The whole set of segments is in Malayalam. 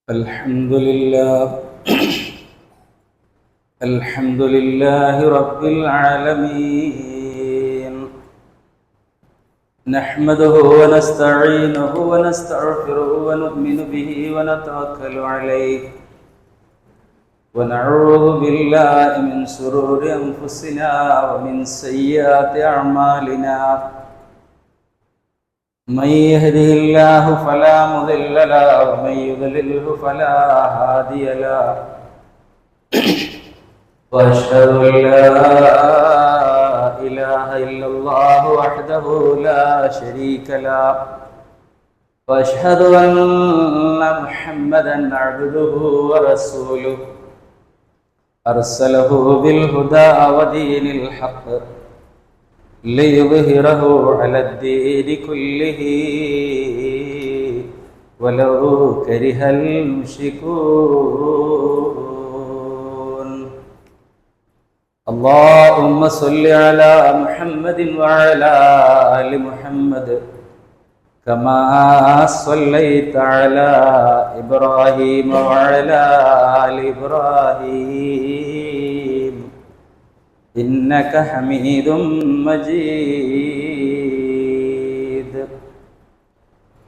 الحمد لله الحمد لله رب العالمين. نحمده ونستعينه ونستغفره ونؤمن به ونتوكل عليه ونعوذ بالله من شرور أنفسنا ومن سيئات أعمالنا. من يهده الله فلا مضل له ومن يضلله فلا هادي له. وأشهد أن لا إله إلا الله وحده لا شريك له وأشهد أن محمدا عبده ورسوله أرسله بالهدى ودين الحق ليظهره على الدين كله ولو كره المشركون. اللهم صل على محمد وعلى آل محمد كما صليت على إبراهيم وعلى آل إبراهيم إنك حميد مجيد.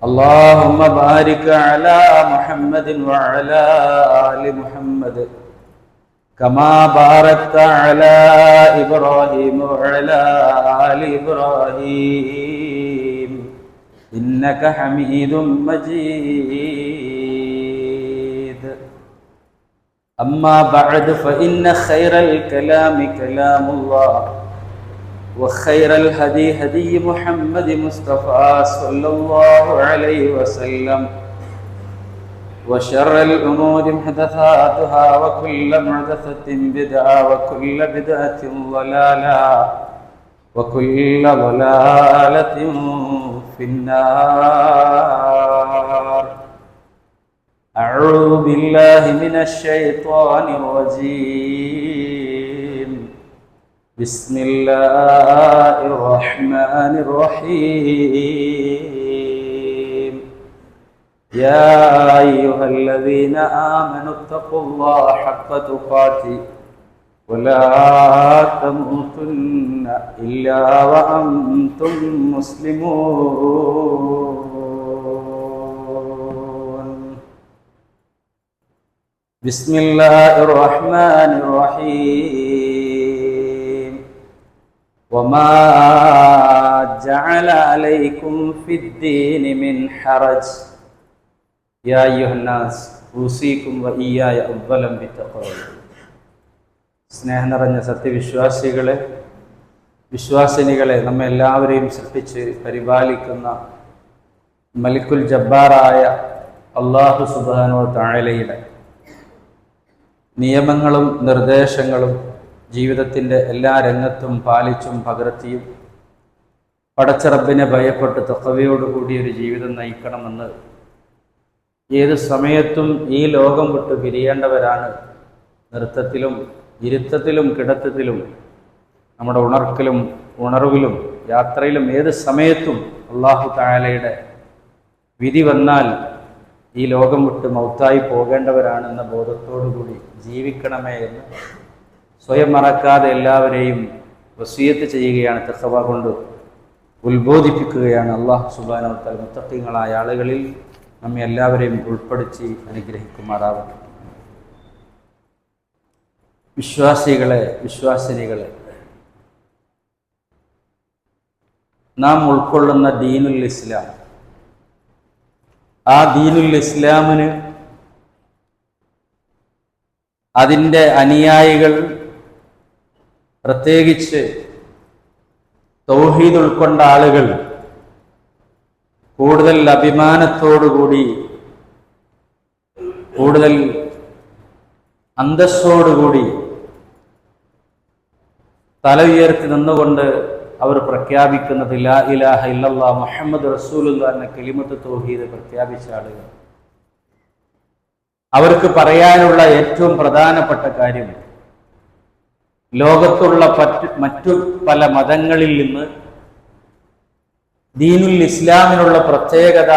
اللهم بارك على محمد وعلى آل محمد كما باركت على إبراهيم وعلى آل إبراهيم إنك حميد مجيد. أما بعد فإن خير الكلام كلام الله وخير الهدي هدي محمد مصطفى صلى الله عليه وسلم وشر الأمور محدثاتها وكل محدثة بدعة وكل بدعة ضلالة وكل ضلالة في النار. أعوذ بالله من الشيطان الرجيم. بسم الله الرحمن الرحيم. يا أيها الذين آمنوا اتقوا الله حق تقاته ولا تموتن إلا وأنتم مسلمون. بسم الله الرحمن الرحيم. وما جعل عليكم في الدين من حرج يا أيها الناس أوصيكم وإياي أولا بتقوى. സ്നേഹം നിറഞ്ഞ സത്യവിശ്വാസികളെ, വിശ്വാസിനികളെ, നമ്മെ എല്ലാവരെയും സൃഷ്ടിച്ച് പരിപാലിക്കുന്ന മലിക്കുൽ ജബ്ബാറായ അല്ലാഹു സുബ്ഹാനഹു വ തആലയുടെ നിയമങ്ങളും നിർദ്ദേശങ്ങളും ജീവിതത്തിൻ്റെ എല്ലാ രംഗത്തും പാലിച്ചും പകർത്തിയും പടച്ച റബ്ബിനെ ഭയപ്പെട്ട് തഖ്വയോടുകൂടിയൊരു ജീവിതം നയിക്കണമെന്ന് ഏത് സമയത്തും ഈ ലോകം വിട്ട് പിരിയേണ്ടവരാണ് നൃത്തത്തിലും ഇരുത്തത്തിലും കിടത്തത്തിലും നമ്മുടെ ഉണർക്കലും ഉണർവിലും യാത്രയിലും ഏത് സമയത്തും അല്ലാഹു തആലയുടെ വിധി വന്നാൽ ഈ ലോകം വിട്ട് മൗത്തായി പോകേണ്ടവരാണെന്ന ബോധത്തോടുകൂടി ജീവിക്കണമേ എന്ന് സ്വയം മറക്കാതെ എല്ലാവരെയും വസിയത്ത് ചെയ്യുകയാണ്, തഖ്വ കൊണ്ട് ഉത്ബോധിപ്പിക്കുകയാണ്. അല്ലാഹു സുബ്ഹാനഹു വ തആല മുത്തഖീങ്ങളായ ആളുകളിൽ നമ്മെ എല്ലാവരെയും ഉൾപ്പെടുത്തി അനുഗ്രഹിക്കുമാറാവട്ടെ. വിശ്വാസികളെ, വിശ്വാസിനികളെ, നാം ഉൾക്കൊള്ളുന്ന ദീനുൽ ഇസ്ലാം, ആ ദീനുൽ ഇസ്ലാമിന് അതിൻ്റെ അനുയായികൾ, പ്രത്യേകിച്ച് തൗഹീദ് ഉൾക്കൊണ്ട ആളുകൾ കൂടുതൽ അഭിമാനത്തോടുകൂടി, കൂടുതൽ അന്തസ്സോടുകൂടി തല ഉയർത്തി നിന്നുകൊണ്ട് അവർ പ്രഖ്യാപിക്കുന്നത് ലാ ഇലാഹ ഇല്ലല്ലാഹ് മുഹമ്മദ് റസൂലുള്ളാഹ് എന്ന കലിമത്ത് തൗഹീദ് പ്രഖ്യാപിച്ച ആളുകൾ. അവർക്ക് പറയാനുള്ള ഏറ്റവും പ്രധാനപ്പെട്ട കാര്യം ലോകത്തുള്ള മറ്റു പല മതങ്ങളിൽ നിന്ന് ദീനുൽ ഇസ്ലാമിനുള്ള പ്രത്യേകത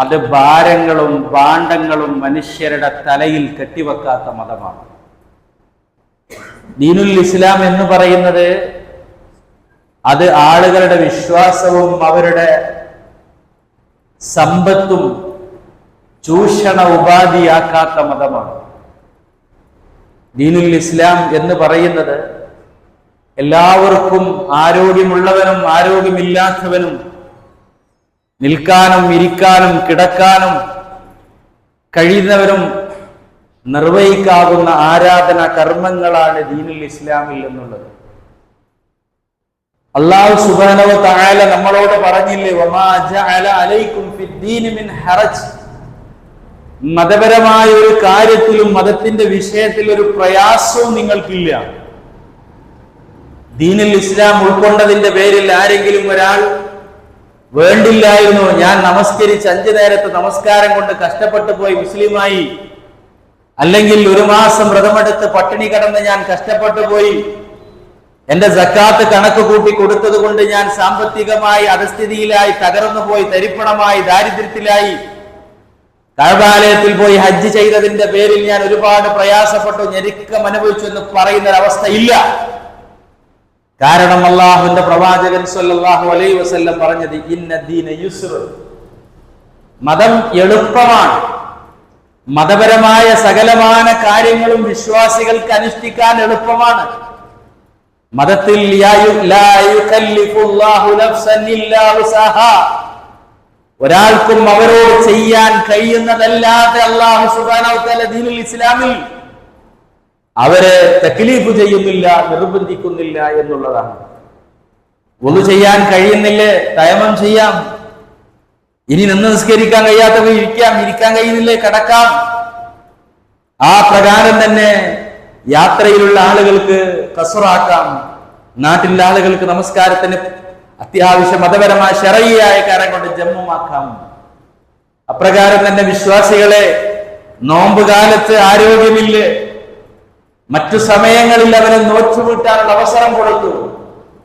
അത് ഭാരങ്ങളും ഭാണ്ഡങ്ങളും മനുഷ്യരുടെ തലയിൽ കെട്ടിവെക്കാത്ത മതമാണ്. ദീനുൽ ഇസ്ലാം എന്ന് പറയുന്നത് അത് ആളുകളുടെ വിശ്വാസവും അവരുടെ സമ്പത്തും ചൂഷണ ഉപാധിയാക്കാത്ത മതമാണ്. ദീനുൽ ഇസ്ലാം എന്ന് പറയുന്നത് എല്ലാവർക്കും, ആരോഗ്യമുള്ളവനും ആരോഗ്യമില്ലാത്തവനും, നിൽക്കാനും ഇരിക്കാനും കിടക്കാനും കഴിയുന്നവരും നിർവഹിക്കാവുന്ന ആരാധന കർമ്മങ്ങളാണ് ദീനുൽ ഇസ്ലാമിൽ എന്നുള്ളത്. അല്ലാഹു സുബ്ഹാനഹു വ തആല നമ്മളോട് പറഞ്ഞില്ലേ, വമാ ജഅല അലൈക്കും ഫിദ്ദീനി മിൻ ഹറജ്, മതപരമായ ഒരു കാര്യത്തിലും മതത്തിന്റെ വിഷയത്തിൽ ഒരു പ്രയാസവും നിങ്ങൾക്കില്ല. ദീനുൽ ഇസ്ലാം ഉൾക്കൊണ്ടതിന്റെ പേരിൽ ആരെങ്കിലും ഒരാൾ വേണ്ടില്ലായിരുന്നു, ഞാൻ നമസ്കരിച്ച് 5 നേരത്തെ നമസ്കാരം കൊണ്ട് കഷ്ടപ്പെട്ടു പോയി മുസ്ലിമായി, അല്ലെങ്കിൽ 1 മാസം വ്രതമെടുത്ത് പട്ടിണി കിടന്ന് ഞാൻ കഷ്ടപ്പെട്ടു പോയി, എന്റെ സക്കാത്ത് കണക്ക് കൂട്ടി കൊടുത്തത് കൊണ്ട് ഞാൻ സാമ്പത്തികമായി അധസ്ഥിതിയിലായി, തകർന്നു പോയി, തരിപ്പണമായി, ദാരിദ്ര്യത്തിലായി, കഅബാലയത്തിൽ പോയി ഹജ്ജ് ചെയ്തതിന്റെ പേരിൽ ഞാൻ ഒരുപാട് പ്രയാസപ്പെട്ടു, ഞെരുക്കം അനുഭവിച്ചു എന്ന് പറയുന്ന ഒരവസ്ഥ ഇല്ല. കാരണം അല്ലാഹുവിന്റെ പ്രവാചകൻ സ്വല്ലല്ലാഹു അലൈഹി വസല്ലം പറഞ്ഞത്, ഇന്ന ദീന യുസ്ർ, മതം എളുപ്പമാണ്. മതപരമായ സകലമാന കാര്യങ്ങളും വിശ്വാസികൾക്ക് അനുഷ്ഠിക്കാൻ എളുപ്പമാണ്. മതത്തിൽ ഒരാൾക്കും അവരോട് ചെയ്യാൻ കഴിയുന്നതല്ലാതെ അല്ലാഹു സുബ്ഹാനഹു വ തആല ദീനുൽ ഇസ്ലാമിൽ അവരെ തക്ലീഫ് ചെയ്യുന്നില്ല, നിർബന്ധിക്കുന്നില്ല എന്നുള്ളതാണ്. ഒന്നു ചെയ്യാൻ കഴിയുന്നില്ലേ, തയമം ചെയ്യാം. ഇനി നിന്ന് നിസ്കരിക്കാൻ കഴിയാത്തവർ ഇരിക്കാം, ഇരിക്കാൻ കഴിയുന്നില്ലേ കിടക്കാം. ആ പ്രകാരം തന്നെ യാത്രയിലുള്ള ആളുകൾക്ക് ഖസ്റാക്കാം, നാട്ടിലുള്ള ആളുകൾക്ക് നമസ്കാരത്തിന് അത്യാവശ്യം മതപരമായ ശറഈയായ കാര്യം കൊണ്ട് ജമ്മുമാക്കാം. അപ്രകാരം തന്നെ വിശ്വാസികളെ നോമ്പ് കാലത്ത് ആരോഗ്യമില്ലേ, മറ്റു സമയങ്ങളിൽ അവനെ നോറ്റുവീട്ടാനുള്ള അവസരം കൊടുത്തു.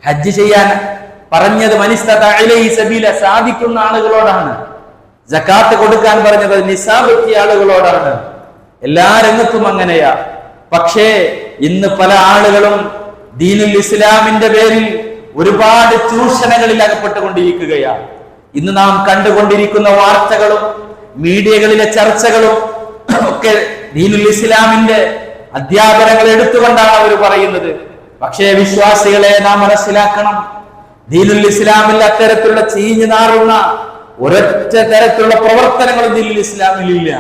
ഹജ്ജ് ചെയ്യാൻ പറഞ്ഞത് മനിസ്തതഅ ഇലൈഹി സബീല, സാധിക്കുന്ന ആളുകളോടാണ്. സകാത്ത് കൊടുക്കാൻ പറഞ്ഞത് നിസാബെത്തിയ ആളുകളോടാണ്. എല്ലാ രംഗത്തും അങ്ങനെയാ. പക്ഷേ ഇന്ന് പല ആളുകളും ദീനുൽ ഇസ്ലാമിന്റെ പേരിൽ ഒരുപാട് ചൂഷണങ്ങളിൽ അകപ്പെട്ടുകൊണ്ടിരിക്കുകയാണ്. ഇന്ന് നാം കണ്ടുകൊണ്ടിരിക്കുന്ന വാർത്തകളും മീഡിയകളിലെ ചർച്ചകളും ഒക്കെ ദീനുൽ ഇസ്ലാമിന്റെ അധ്യാപനങ്ങൾ എടുത്തുകൊണ്ടാണ് അവർ പറയുന്നത്. പക്ഷേ വിശ്വാസികളെ നാം മനസ്സിലാക്കണം, ദീനുൽ ഇസ്ലാമിൽ അത്തരത്തിലുള്ള ചീഞ്ഞു നാറുന്ന ഒരൊറ്റ തരത്തിലുള്ള പ്രവർത്തനങ്ങളും ദീനുൽ ഇസ്ലാമിൽ ഇല്ല.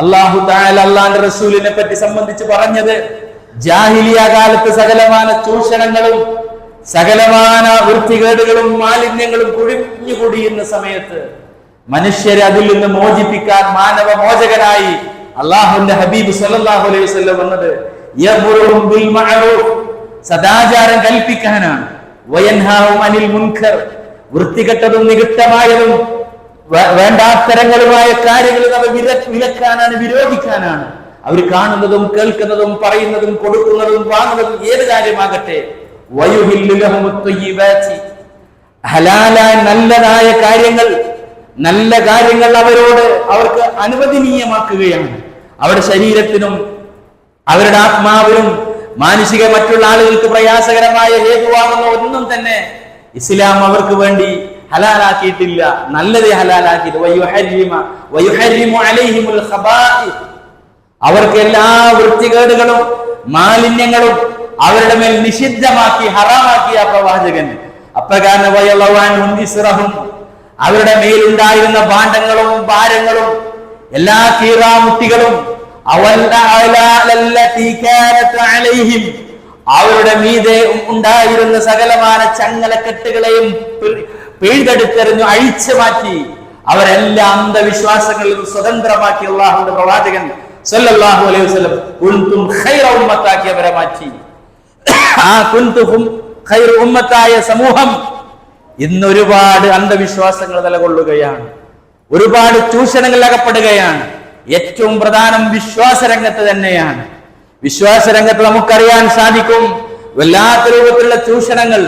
അല്ലാഹു തആല അല്ലാഹുവിന്റെ റസൂലിനെ പറ്റി സംബന്ധിച്ച് പറഞ്ഞത്, ജാഹിലിയ കാലത്ത് സകലമാന ചൂഷണങ്ങളും സകലമാന വൃത്തികേടുകളും മാലിന്യങ്ങളും കുഴിഞ്ഞുകൂടിയുന്ന സമയത്ത് മനുഷ്യരെ അതിൽ നിന്ന് മോചിപ്പിക്കാൻ മാനവ മോചകനായി അല്ലാഹുവിന്റെ ഹബീബ് സല്ലല്ലാഹു അലൈഹി വസല്ലം വന്നത് യഅ്മുറുഹും ബിൽ മഅറൂഫ്, സദാചാരം കൽപ്പിക്കാനാണ്. വയൻഹാഹും അനിൽ മുൻകർ, വൃത്തികെട്ടതും നികൃഷ്ടമായതും വേണ്ടാത്തരങ്ങളുമായ കാര്യങ്ങളിൽ അവ വിലക്കാനാണ്, വിരോധിക്കാനാണ്. അവർ കാണുന്നതും കേൾക്കുന്നതും പറയുന്നതും കൊടുക്കുന്നതും വാങ്ങുന്നതും ഏത് കാര്യമാകട്ടെ, വയുഹില്ലു ലഹുമുത് ത്വയ്യിബാത്തി, ഹലാലായ നല്ലതായ കാര്യങ്ങൾ, നല്ല കാര്യങ്ങൾ അവർക്ക് അനുവദനീയമാക്കുകയാണ്. അവരുടെ ശരീരത്തിനും അവരുടെ ആത്മാവിനും മാനസിക മറ്റുള്ള ആളുകൾക്ക് പ്രയാസകരമായ ഹേതുവാകുന്ന ഒന്നും തന്നെ ഇസ്ലാം അവർക്ക് വേണ്ടി ഹലാലാക്കിയിട്ടില്ല. നല്ലത് ഹലാലാക്കിയിട്ട് വയുഹരിമു അലൈഹിമുൽ ഖബാഇസ്, അവർക്ക് എല്ലാ വൃത്തികേടുകളും മാലിന്യങ്ങളും അവരുടെ മേൽ നിഷിദ്ധമാക്കി, ഹറാമാക്കിയ പ്രവാചകൻ. അപ്രകാരം അവരുടെ മേലുണ്ടായിരുന്ന ഭാണ്ഡങ്ങളും ഭാരങ്ങളും എല്ലാ കീറാമുട്ടികളും അവരുടെ മീതെ ഉണ്ടായിരുന്ന സകലമാന ചങ്ങലക്കെട്ടുകളെയും പിഴുതെടുത്തെറിഞ്ഞു അഴിച്ചു മാറ്റി അവരെല്ലാ അന്ധവിശ്വാസങ്ങളിൽ നിന്ന് സ്വതന്ത്രമാക്കി അല്ലാഹുവിന്റെ പ്രവാചകൻ സല്ലല്ലാഹു അലൈഹി വസല്ലം കുൻതും ഖൈറ ഉമ്മത്താക്കി അവരെ മാറ്റി. ആ കുൻതും ഖൈറ ഉമ്മത്തായ സമൂഹം ഇന്ന് ഒരുപാട് അന്ധവിശ്വാസങ്ങൾ നിലകൊള്ളുകയാണ്, ഒരുപാട് ചൂഷണങ്ങൾ അകപ്പെടുകയാണ്. ഏറ്റവും പ്രധാനം വിശ്വാസരംഗത്ത് തന്നെയാണ്. വിശ്വാസരംഗത്ത് നമുക്കറിയാൻ സാധിക്കും വല്ലാത്ത രൂപത്തിലുള്ള ചൂഷണങ്ങൾ.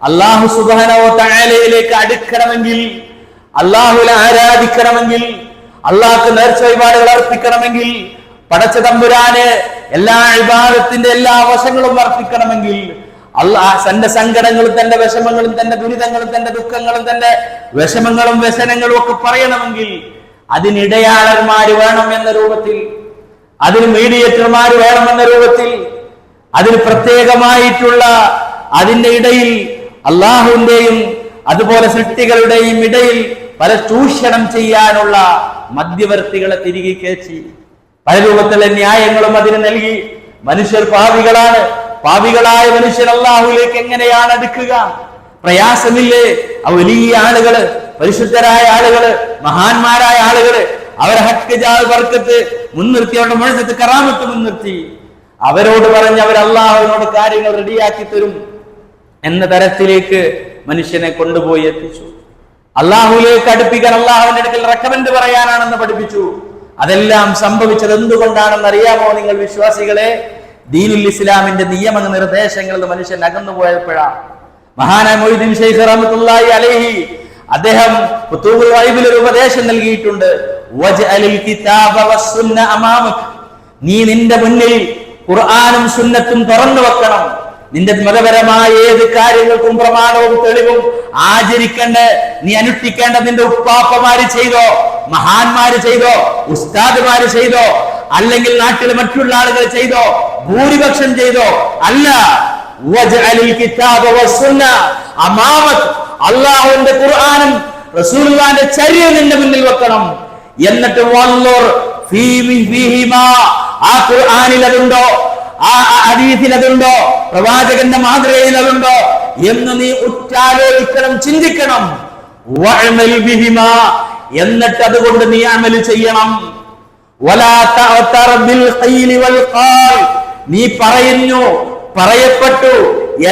അല്ലാഹു സുബ്ഹാനഹു വ തആലയിലേക്ക് അടുക്കണമെങ്കിൽ അള്ളാഹുവിനെ ആരാധിക്കണമെങ്കിൽ, അള്ളാഹ്ക്ക് നേർച്ച വഴിപാടുകൾ അർപ്പിക്കണമെങ്കിൽ, പടച്ച തമ്പുരാന് എല്ലാ ഇബാദത്തിന്റെ എല്ലാ വശങ്ങളും അർപ്പിക്കണമെങ്കിൽ, അള്ളാഹ് തന്റെ സങ്കടങ്ങളും തന്റെ വിഷമങ്ങളും തന്റെ ദുരിതങ്ങളും തന്റെ ദുഃഖങ്ങളും തന്റെ വിഷമങ്ങളും വ്യസനങ്ങളും ഒക്കെ പറയണമെങ്കിൽ അതിനിടയാളന്മാര് വേണം എന്ന രൂപത്തിൽ, അതിന് മീഡിയേറ്റർമാര് വേണമെന്ന രൂപത്തിൽ, അതിന് പ്രത്യേകമായിട്ടുള്ള അതിന്റെ ഇടയിൽ അള്ളാഹുവിന്റെയും അതുപോലെ സൃഷ്ടികളുടെയും ഇടയിൽ പല ചൂഷണം ചെയ്യാനുള്ള മധ്യവർത്തികളെ തിരികെ കയറ്റി പല രൂപത്തിലുള്ള ന്യായങ്ങളും അതിന് നൽകി. മനുഷ്യർ പാപികളാണ്, പാപികളായ മനുഷ്യർ അള്ളാഹുവിലേക്ക് എങ്ങനെയാണ് അടുക്കുക? പ്രയാസമില്ലേ? വലിയ ആളുകള്, പരിശുദ്ധരായ ആളുകള്, മഹാന്മാരായ ആളുകള്, അവരെ ഹക്ക് ജാൽ ബർക്കത്ത് മുൻനിർത്തി, അവരുടെ മുഴുവൻ കറാമത്ത് മുൻനിർത്തി അവരോട് പറഞ്ഞ് അവർ അള്ളാഹുവിനോട് കാര്യങ്ങൾ റെഡിയാക്കി തരും എന്ന തരത്തിലേക്ക് മനുഷ്യനെ കൊണ്ടുപോയി എത്തിച്ചു. അള്ളാഹുവിലേക്ക് അടുപ്പിക്കാൻ അള്ളാഹുവിന്റെ അടുക്കൽ റെക്കമെൻഡ് പറയാനാണെന്ന് പഠിപ്പിച്ചു. അതെല്ലാം സംഭവിച്ചത് എന്തുകൊണ്ടാണെന്ന് അറിയാമോ നിങ്ങൾ വിശ്വാസികളെ? ദീനുൽ ഇസ്ലാമിന്റെ നിയമ നിർദ്ദേശങ്ങളിൽ മനുഷ്യൻ അകന്നു പോയപ്പോഴാണ്. മഹാനായ മൊയ്തീൻ ശൈഖ് റഹ്മത്തുള്ളാഹി അലൈഹി അദ്ദേഹം ഫുതൂഹുൽ ഗൈബിൽ ഒരു ഉപദേശം നൽകിയിട്ടുണ്ട്. വജ്അലിൽ കിതാബ വസ്സുന്ന അമാമക, നീ നിന്റെ മുന്നിൽ ഖുർആനും സുന്നത്തും തുറന്നു വെക്കണം. നിന്റെ മതപരമായ ഏത് കാര്യങ്ങൾക്കും പ്രമാണവും തെളിവും ആചരിക്കേണ്ട, നീ അനുഷ്ഠിക്കേണ്ട നിന്റെ ഉപ്പാപ്പമാര് ചെയ്തോ, മഹാന്മാര് ചെയ്തോ, ഉസ്താദുമാര് ചെയ്തോ, അല്ലെങ്കിൽ നാട്ടിലെ മറ്റുള്ള ആളുകൾ ചെയ്തോ, ഭൂരിപക്ഷം ചെയ്തോ അല്ല. വജ്അലിൽ കിതാബ വസ്സുന്ന അമാമക, അല്ലാഹുവിന്റെ ഖുർആനും റസൂലുള്ളാഹിന്റെ ചര്യയും നിന്റെ മുന്നിൽ വെക്കണം. എന്നിട്ട് വൻളുർ ഫീഹിമാ, ആ ഖുർആനിൽ അതുണ്ടോ, ആ ഹദീസിൽ അതുണ്ടോ, പ്രവാചകന്റെ മാതൃകയിൽ അതുണ്ടോ എന്ന് നീ ഉറ്റാലോചിക്കണം, ചിന്തിക്കണം. വഅമൽ ബിഹിമാ, എന്നിട്ട് അതുകൊണ്ട് നീ അമൽ ചെയ്യണം. വലാ തഅതർ ബിൽ ഖീൽ വൽ ഖാൽ, നീ പറയുന്നു, പറയപ്പെട്ടു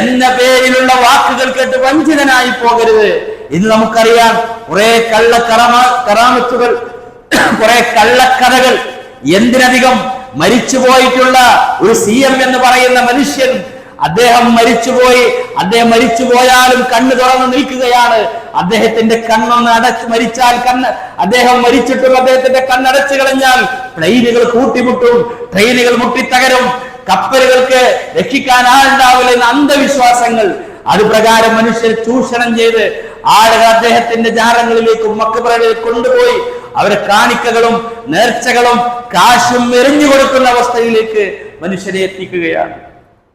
എന്ന പേരിലുള്ള വാക്കുകൾ കേട്ട് വഞ്ചിതനായി പോകരുത്. ഇന്ന് നമുക്കറിയാം കുറെ കറാമത്തുകൾ, കുറെ കള്ളക്കഥകൾ. എന്തിനധികം മരിച്ചുപോയിട്ടുള്ള ഒരു CM എന്ന് പറയുന്ന മനുഷ്യൻ, അദ്ദേഹം മരിച്ചുപോയി. അദ്ദേഹം മരിച്ചുപോയാലും കണ്ണ് തുറന്നു നിൽക്കുകയാണ്. അദ്ദേഹത്തിന്റെ കണ്ണൊന്ന് മരിച്ചാൽ അദ്ദേഹം മരിച്ചിട്ടും അദ്ദേഹത്തിന്റെ കണ്ണടച്ചു കളഞ്ഞാൽ പ്ലെയിനുകൾ കൂട്ടിമുട്ടും, ട്രെയിനുകൾ മുട്ടിത്തകരും, കപ്പലുകൾക്ക് രക്ഷിക്കാൻ ആളുണ്ടാവില്ല എന്ന അന്ധവിശ്വാസങ്ങൾ. അത് പ്രകാരം മനുഷ്യർ ചൂഷണം ചെയ്ത് ആളുകൾ അദ്ദേഹത്തിന്റെ ജാറങ്ങളിലേക്കും മക്ബറകളിലേക്ക് കൊണ്ടുപോയി അവരെ കാണിക്കകളും നേർച്ചകളും കാശും എറിഞ്ഞു കൊടുക്കുന്ന അവസ്ഥയിലേക്ക് മനുഷ്യരെ എത്തിക്കുകയാണ്.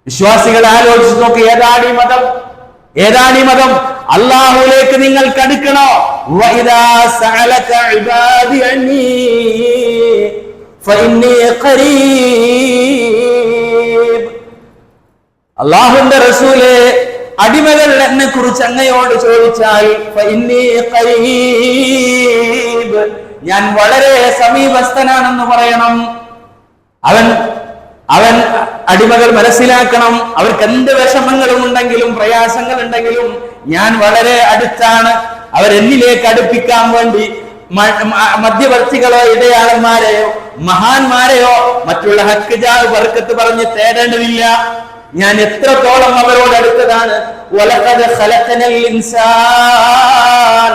വിശ്വാസികൾ ആലോചിച്ച് നോക്ക്, ഏതാണ് ഈ മതം? ഏതാണ് ഈ മതം? അല്ലാഹുവിലേക്ക് നിങ്ങൾ കടുക്കണോ? വഇദാ സഅലക ഇബാദി അന്നി ഫഇന്നി ഖരീബ്. അല്ലാഹുവിന്റെ റസൂലേ, അടിമകൾ എന്നെ കുറിച്ച് അങ്ങയോട് ചോദിച്ചാൽ ഫഇന്നി ഖരീബ്, ഞാൻ വളരെ സമീപസ്ഥനാണെന്ന് പറയണം. അവൻ അടിമകൾ മനസ്സിലാക്കണം, അവർക്ക് എന്ത് വിഷമങ്ങളും ഉണ്ടെങ്കിലും പ്രയാസങ്ങൾ ഉണ്ടെങ്കിലും ഞാൻ വളരെ അടുത്താണ്. അവരെന്നിലേക്ക് അടുപ്പിക്കാൻ വേണ്ടി മധ്യവർത്തികളോ ഇടയാളന്മാരെയോ മഹാന്മാരെയോ മറ്റുള്ള ഹക്ക് ജാഹ് ബർക്കത്ത് പറഞ്ഞ് തേടേണ്ടതില്ല. ഞാൻ എത്രത്തോളം അവരോട് അടുത്തതാണ്. വലഖദ് ഖലഖനൽ ഇൻസാൻ,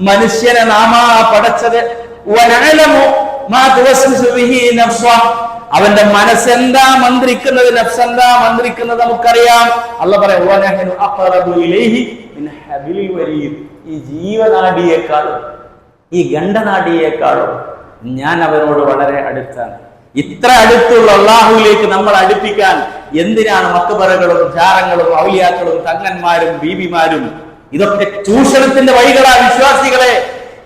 മനുഷ്യനെ നാമാ പടച്ചത്. വനഅലമു മാ തുവസ്വിസു ബിഹി നഫ്സഹ, അവന്റെ മനസ്സെന്താ മന്ത്രിക്കുന്നത്, നഫ്സെന്താ മന്ത്രിക്കുന്നത് നമുക്കറിയാം. അല്ലാഹു പറയുന്നു വനഹനു അഖറബു ഇലൈഹി മിൻ ഹബിലിൽ വരീദ്, ഈ ജീവനാഡിയേക്കാളും ഈ ഗണ്ഡനാഡിയേക്കാളും ഞാൻ അവരോട് വളരെ അടുത്താണ്. ഇത്ര അടുത്തുള്ള അല്ലാഹുവിലേക്ക് നമ്മൾ അടുപ്പിക്കാൻ എന്തിനാണ് മക്ബറകളും ജാറങ്ങളും ഔലിയാക്കളും തങ്ങന്മാരും ബീബിമാരും? ഇതൊക്കെ ചൂഷണത്തിന്റെ വഴികളാ വിശ്വാസികളെ.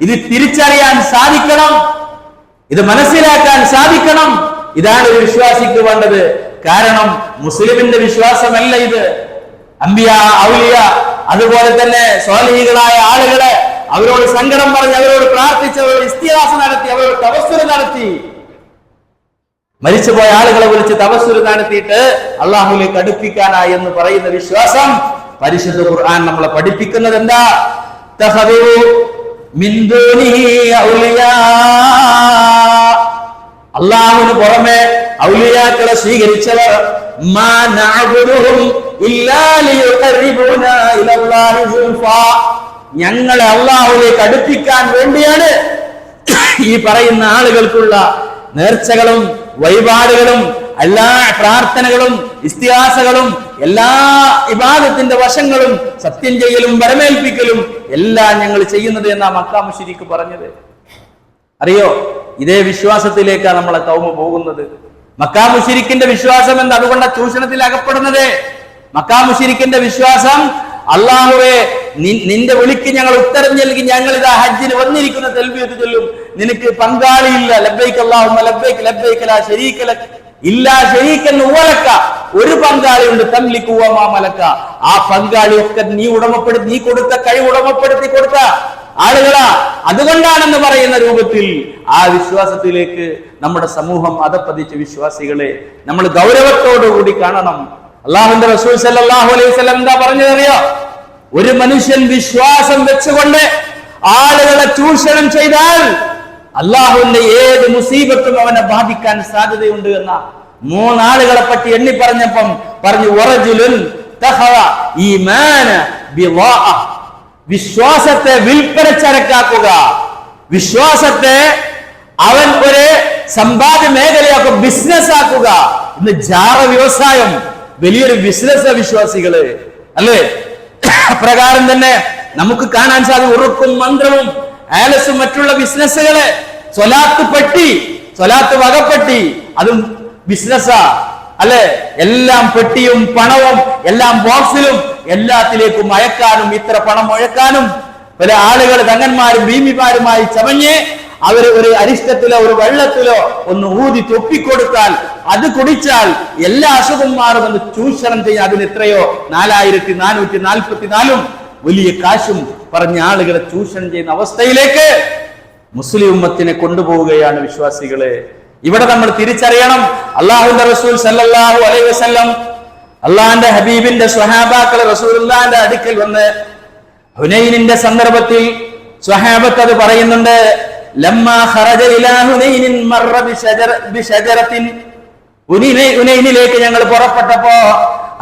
ഇത് തിരിച്ചറിയാൻ സാധിക്കണം, ഇത് മനസ്സിലാക്കാൻ സാധിക്കണം. ഇതാണ് ഒരു വിശ്വാസിക്ക് വേണ്ടത്. കാരണം മുസ്ലിമിന്റെ വിശ്വാസമല്ല ഇത്. അംബിയ, ഔലിയ, അതുപോലെ തന്നെ സ്വാലിഹികളായ ആളുകളെ അവരോട് സങ്കടം പറഞ്ഞ് അവരോട് പ്രാർത്ഥിച്ച് അവരോട് ഇസ്തിഗാസ നടത്തി അവരോട് തവസ്സുൽ നടത്തി, മരിച്ചുപോയ ആളുകളെ വിളിച്ച് തവസ്സുൽ നടത്തിയിട്ട് അള്ളാഹുവിലേക്ക് അടുപ്പിക്കാനായി എന്ന് പറയുന്ന വിശ്വാസം പരിശുദ്ധ ഖുർആൻ നമ്മളെ പഠിപ്പിക്കുന്നത് എന്താ? തഖദു മിൻ ദൂനിഹി ഔലിയാ, അള്ളാഹുവിന് പുറമെ ഔലിയാക്കളെ സ്വീകരിച്ചവർ മാ നഅബുദുഹും ഇല്ലാ ലിയുഖർരിബൂനാ ഇലല്ലാഹി സുൽഫാ, ഞങ്ങളെ അള്ളാഹുവിലേക്ക് അടുപ്പിക്കാൻ വേണ്ടിയാണ് ഈ പറയുന്ന ആളുകൾക്കുള്ള നേർച്ചകളും വഴിപാടുകളും എല്ലാ പ്രാർത്ഥനകളും ഇസ്തിഹാസകളും എല്ലാ ഇബാദത്തിന്റെ വശങ്ങളും സത്യം ചെയ്യലും വരമേൽപ്പിക്കലും എല്ലാം ഞങ്ങൾ ചെയ്യുന്നത് എന്നാ മക്കാ മുശ്രിക്ക് പറഞ്ഞത്. അറിയോ, ഇതേ വിശ്വാസത്തിലേക്കാണ് നമ്മളെ കൗമ പോകുന്നത്. മക്കാ മുശ്രിക്കിന്റെ വിശ്വാസം എന്ന് അതുകൊണ്ട് ചൂഷണത്തിൽ അകപ്പെടുന്നത്. മക്കാ മുശ്രിക്കിന്റെ വിശ്വാസം, അള്ളാഹുവേ നിന്റെ വിളിക്ക് ഞങ്ങൾ ഉത്തരം നൽകി ഞങ്ങൾ ഇതാ ഹജ്ജിന് വന്നിരിക്കുന്ന തൽബിയത്ത് ചൊല്ലും, നിനക്ക് പങ്കാളിയില്ല, ലബ്ബൈക അല്ലാഹുമ്മ ലബ്ബൈക ലബ്ബൈക ലാ ശരീക ലക ഇല്ലാ ശരീകൻ വലക, ഒരു പങ്കാളിയുണ്ട്, തംലികു വമാ മലക, ആ പങ്കാളിയൊക്കെ നീ ഉടമപ്പെടുത്തി, നീ കൊടുത്ത കഴിവ് ഉടമപ്പെടുത്തി കൊടുത്ത ആളുകളാ. അതുകൊണ്ടാണെന്ന് പറയുന്ന രൂപത്തിൽ ആ വിശ്വാസത്തിലേക്ക് നമ്മുടെ സമൂഹം അധപ്പതിച്ച വിശ്വാസികളെ നമ്മൾ ഗൗരവത്തോടുകൂടി കാണണം. അള്ളാഹുവിന്റെ റസൂൽ സല്ലല്ലാഹു അലൈഹി വസല്ലം എന്താ പറഞ്ഞതറിയോ? ഒരു മനുഷ്യൻ വിശ്വാസം വെച്ചുകൊണ്ട് ആളുകളെ ചൂഷണം ചെയ്താൽ അള്ളാഹുവിന്റെ ഏത് മുസീബത്തും അവനെ ബാധിക്കാൻ സാധ്യതയുണ്ട് എന്ന മൂന്നാളുകളെ പറ്റി എണ്ണി പറഞ്ഞപ്പം പറഞ്ഞു, വറജുലുൻ തഖവ ഈമാന ബിളാഅ, വിശ്വാസത്തെ വിൽപ്പന ചരക്കാക്കുക, വിശ്വാസത്തെ അവൻ ഒരു സമ്പാദ്യ മേഖലയാക്കുക, ബിസിനസ് ആക്കുക. ഇന്ന് ജാറ വ്യവസായം വലിയൊരു ബിസിനസ് വിശ്വാസികള് അല്ലേ? അപ്രകാരം തന്നെ നമുക്ക് കാണാൻ സാധിക്കും ഉറുക്കും മന്ത്രവും ആലസും മറ്റുള്ള ബിസിനസ്സുകള്, സ്വലാത്ത് പെട്ടി, സ്വലാത്ത് വകപ്പെട്ടി, അതും ബിസിനസ്സാ അല്ലെ? എല്ലാം പെട്ടിയും പണവും എല്ലാം ബോക്സിലും എല്ലാത്തിലേക്കും അയക്കാനും ഇത്ര പണം മുഴക്കാനും പല ആളുകൾ തങ്ങന്മാരും ഭീമിമാരുമായി ചമഞ്ഞ് അവര് ഒരു അരിഷ്ടത്തിലോ ഒരു വെള്ളത്തിലോ ഒന്ന് ഊതി തൊപ്പിക്കൊടുത്താൽ അത് കുടിച്ചാൽ എല്ലാ അസുഖം മാറുമെന്ന് ചൂഷണം ചെയ്യാൻ അതിന് എത്രയോ 4444 വലിയ കാശും പറഞ്ഞ ആളുകളെ ചൂഷണം ചെയ്യുന്ന അവസ്ഥയിലേക്ക് മുസ്ലിം ഉമ്മത്തിനെ കൊണ്ടുപോവുകയാണ് വിശ്വാസികളെ. ഇവിടെ നമ്മൾ തിരിച്ചറിയണം, അള്ളാഹുവിന്റെ റസൂൽ സല്ലല്ലാഹു അലൈഹി വസല്ലം അള്ളാഹിന്റെ ഹബീബിന്റെ സ്വഹാബാക്കൾ റസൂലുള്ളാഹിന്റെ അടുക്കൽ വന്ന് ഹുനൈനിന്റെ സന്ദർഭത്തിൽ സ്വഹാബത്ത് അത് പറയുന്നുണ്ട്. ലമ്മാ ഖറജ ഇലാ ഹുനൈനിൻ മർറ ബിശജറത്തിൻ, ഹുനൈനിലേക്ക് ഞങ്ങൾ പുറപ്പെട്ടപ്പോ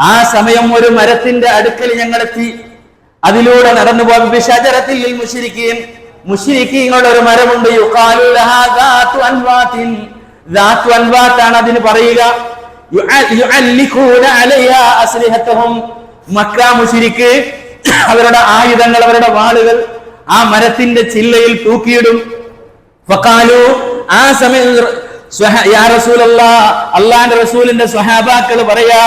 ആ സമയം ഒരു മരത്തിന്റെ അടുക്കൽ ഞങ്ങൾ എത്തി. അതിലൂടെ നടന്നു പോകും. ബിശജറത്തിൽ ലിൽ മുശ്രിക്കീൻ, മുശ്രിക്കീങ്ങളുടെ ഒരു മരമുണ്ട്. യുഖാലു ലഹാ ദാതു അൻവാതിൻ, ദാതു അൻവാതാണ് അതിന് പറയുക. യുഅല്ലിഖൂന അലൈഹാ അസ്ലിഹതഹും, മക്ക മുശ്രിക്ക് അവരുടെ ആയുധങ്ങൾ, അവരുടെ വാളുകൾ ആ മരത്തിന്റെ ചില്ലയിൽ തൂക്കിയിടും. ഫഖാലു, ആ സമയം യാ റസൂലല്ലാഹ്, അല്ലാഹുവിന്റെ റസൂലിന്റെ സ്വഹാബാക്കൾ പറയാ,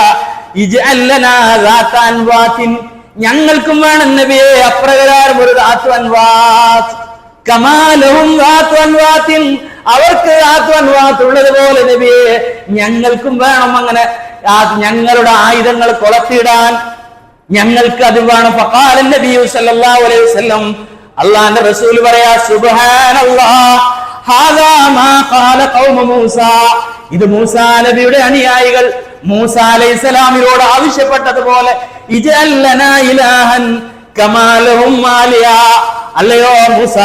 ഇജ്അൽ ലനാ ദാത അൻവാതിൻ, ഞങ്ങൾക്കും വേണം നബിയെ അപ്രകാരം ഒരു ദാതു അൻവാത്, കമാലഹും ദാതു അൻവാതിൻ, അവർക്ക് ദാതു അൻവാത് ഉള്ളതുപോലെ നബിയെ ഞങ്ങൾക്കും വേണം അങ്ങനെ ഞങ്ങളുടെ ആയുധങ്ങൾ കൊളത്തിടാൻ, ഞങ്ങൾക്ക് അത് വേണം. ഫഖാല നബി സല്ലല്ലാഹു അലൈഹി വസല്ലം, അല്ലാഹുവിന്റെ റസൂൽ പറയാ, സുബ്ഹാനല്ലാഹ് ഹാദാ മാ ഖാല ഖൗമ മൂസ, ഇത് മൂസാ നബിയുടെ അനുയായികൾ മൂസാ അലൈഹിസ്സലാമിനോട് ആവശ്യപ്പെട്ടതുപോലെ, ഇജ്അൽ ലനാ ഇലാഹൻ കമാ ലഹും ആലിഹ, അല്ലയോ മൂസ